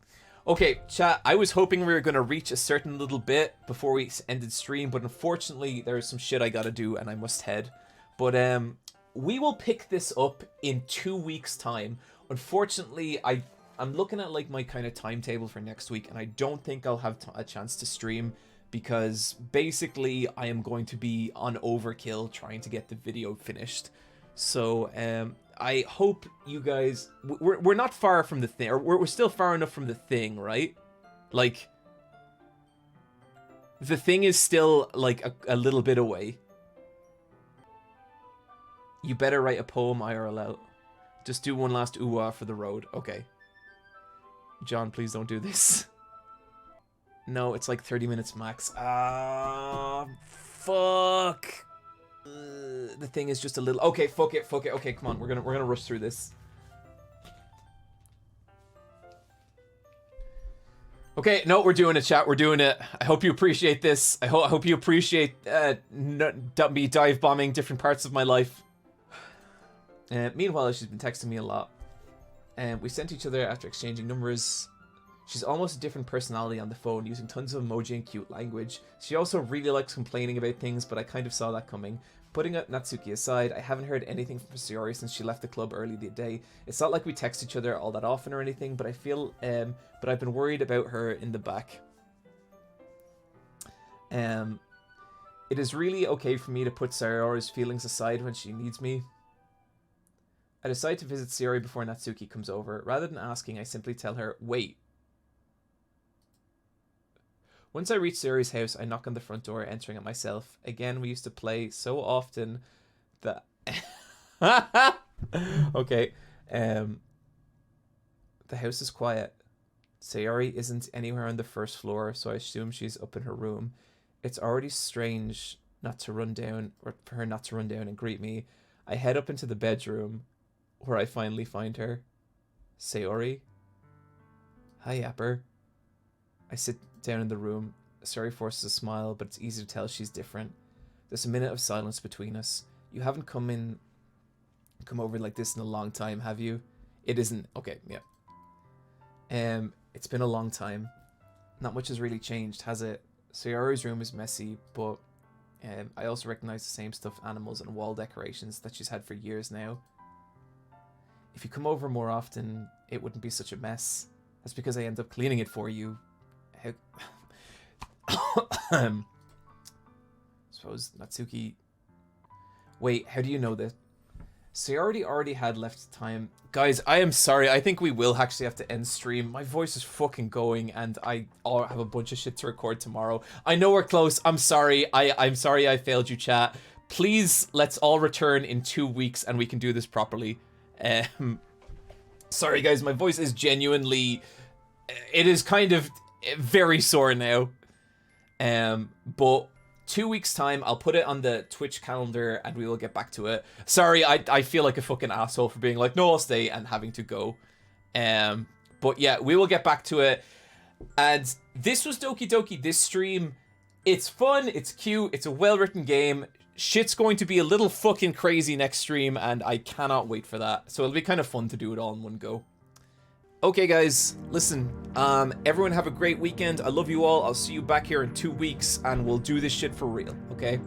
Okay, chat, I was hoping we were going to reach a certain little bit before we ended stream, but unfortunately there's some shit I gotta do and I must head. But we will pick this up in 2 weeks' time. Unfortunately, I'm looking at like my kind of timetable for next week, and I don't think I'll have a chance to stream because basically I am going to be on overkill trying to get the video finished. So I hope you guys, we're not far from the thing, or we're still far enough from the thing, right? Like, the thing is still like a little bit away. You better write a poem IRL. Just do one last ooh-ah for the road. Okay. John, please don't do this. No, it's like 30 minutes max. Ah, fuck. The thing is just a little. Okay, fuck it. Okay, come on, we're gonna rush through this. Okay, no, we're doing it, chat. We're doing it. I hope you appreciate this. I hope you appreciate me dive bombing different parts of my life. Meanwhile, she's been texting me a lot. We sent each other after exchanging numbers. She's almost a different personality on the phone, using tons of emoji and cute language. She also really likes complaining about things, but I kind of saw that coming. Putting Natsuki aside, I haven't heard anything from Sayori since she left the club early the day. It's not like we text each other all that often or anything, but I feel, but I've been worried about her in the back. It is really okay for me to put Sayori's feelings aside when she needs me. I decide to visit Sayori before Natsuki comes over. Rather than asking, I simply tell her, wait. Once I reach Sayori's house, I knock on the front door, entering it myself. Again, we used to play so often that... Okay. The house is quiet. Sayori isn't anywhere on the first floor, so I assume she's up in her room. It's already strange not to run down, or for her not to run down and greet me. I head up into the bedroom, where I finally find her. Sayori? Hi, Yapper. I sit down in the room. Sayori forces a smile, but it's easy to tell she's different. There's a minute of silence between us. You haven't come over like this in a long time, have you? It isn't. Okay, yeah. It's been a long time. Not much has really changed, has it? Sayori's room is messy, but I also recognize the same stuffed animals and wall decorations that she's had for years now. If you come over more often, it wouldn't be such a mess. That's because I end up cleaning it for you. Suppose Natsuki... Wait, how do you know this? Sayori already had left time. Guys, I am sorry. I think we will actually have to end stream. My voice is fucking going, and I have a bunch of shit to record tomorrow. I know we're close. I'm sorry. I'm sorry I failed you, chat. Please, let's all return in 2 weeks, and we can do this properly. Sorry, guys. My voice is genuinely... It is kind of very sore now. But 2 weeks time, I'll put it on the Twitch calendar and we will get back to it. Sorry, I feel like a fucking asshole for being like, no, I'll stay, and having to go. But yeah, we will get back to it. And this was Doki Doki, this stream. It's fun, it's cute, it's a well-written game. Shit's going to be a little fucking crazy next stream, and I cannot wait for that. So it'll be kind of fun to do it all in one go. Okay, guys, listen, everyone have a great weekend. I love you all. I'll see you back here in 2 weeks, and we'll do this shit for real, okay?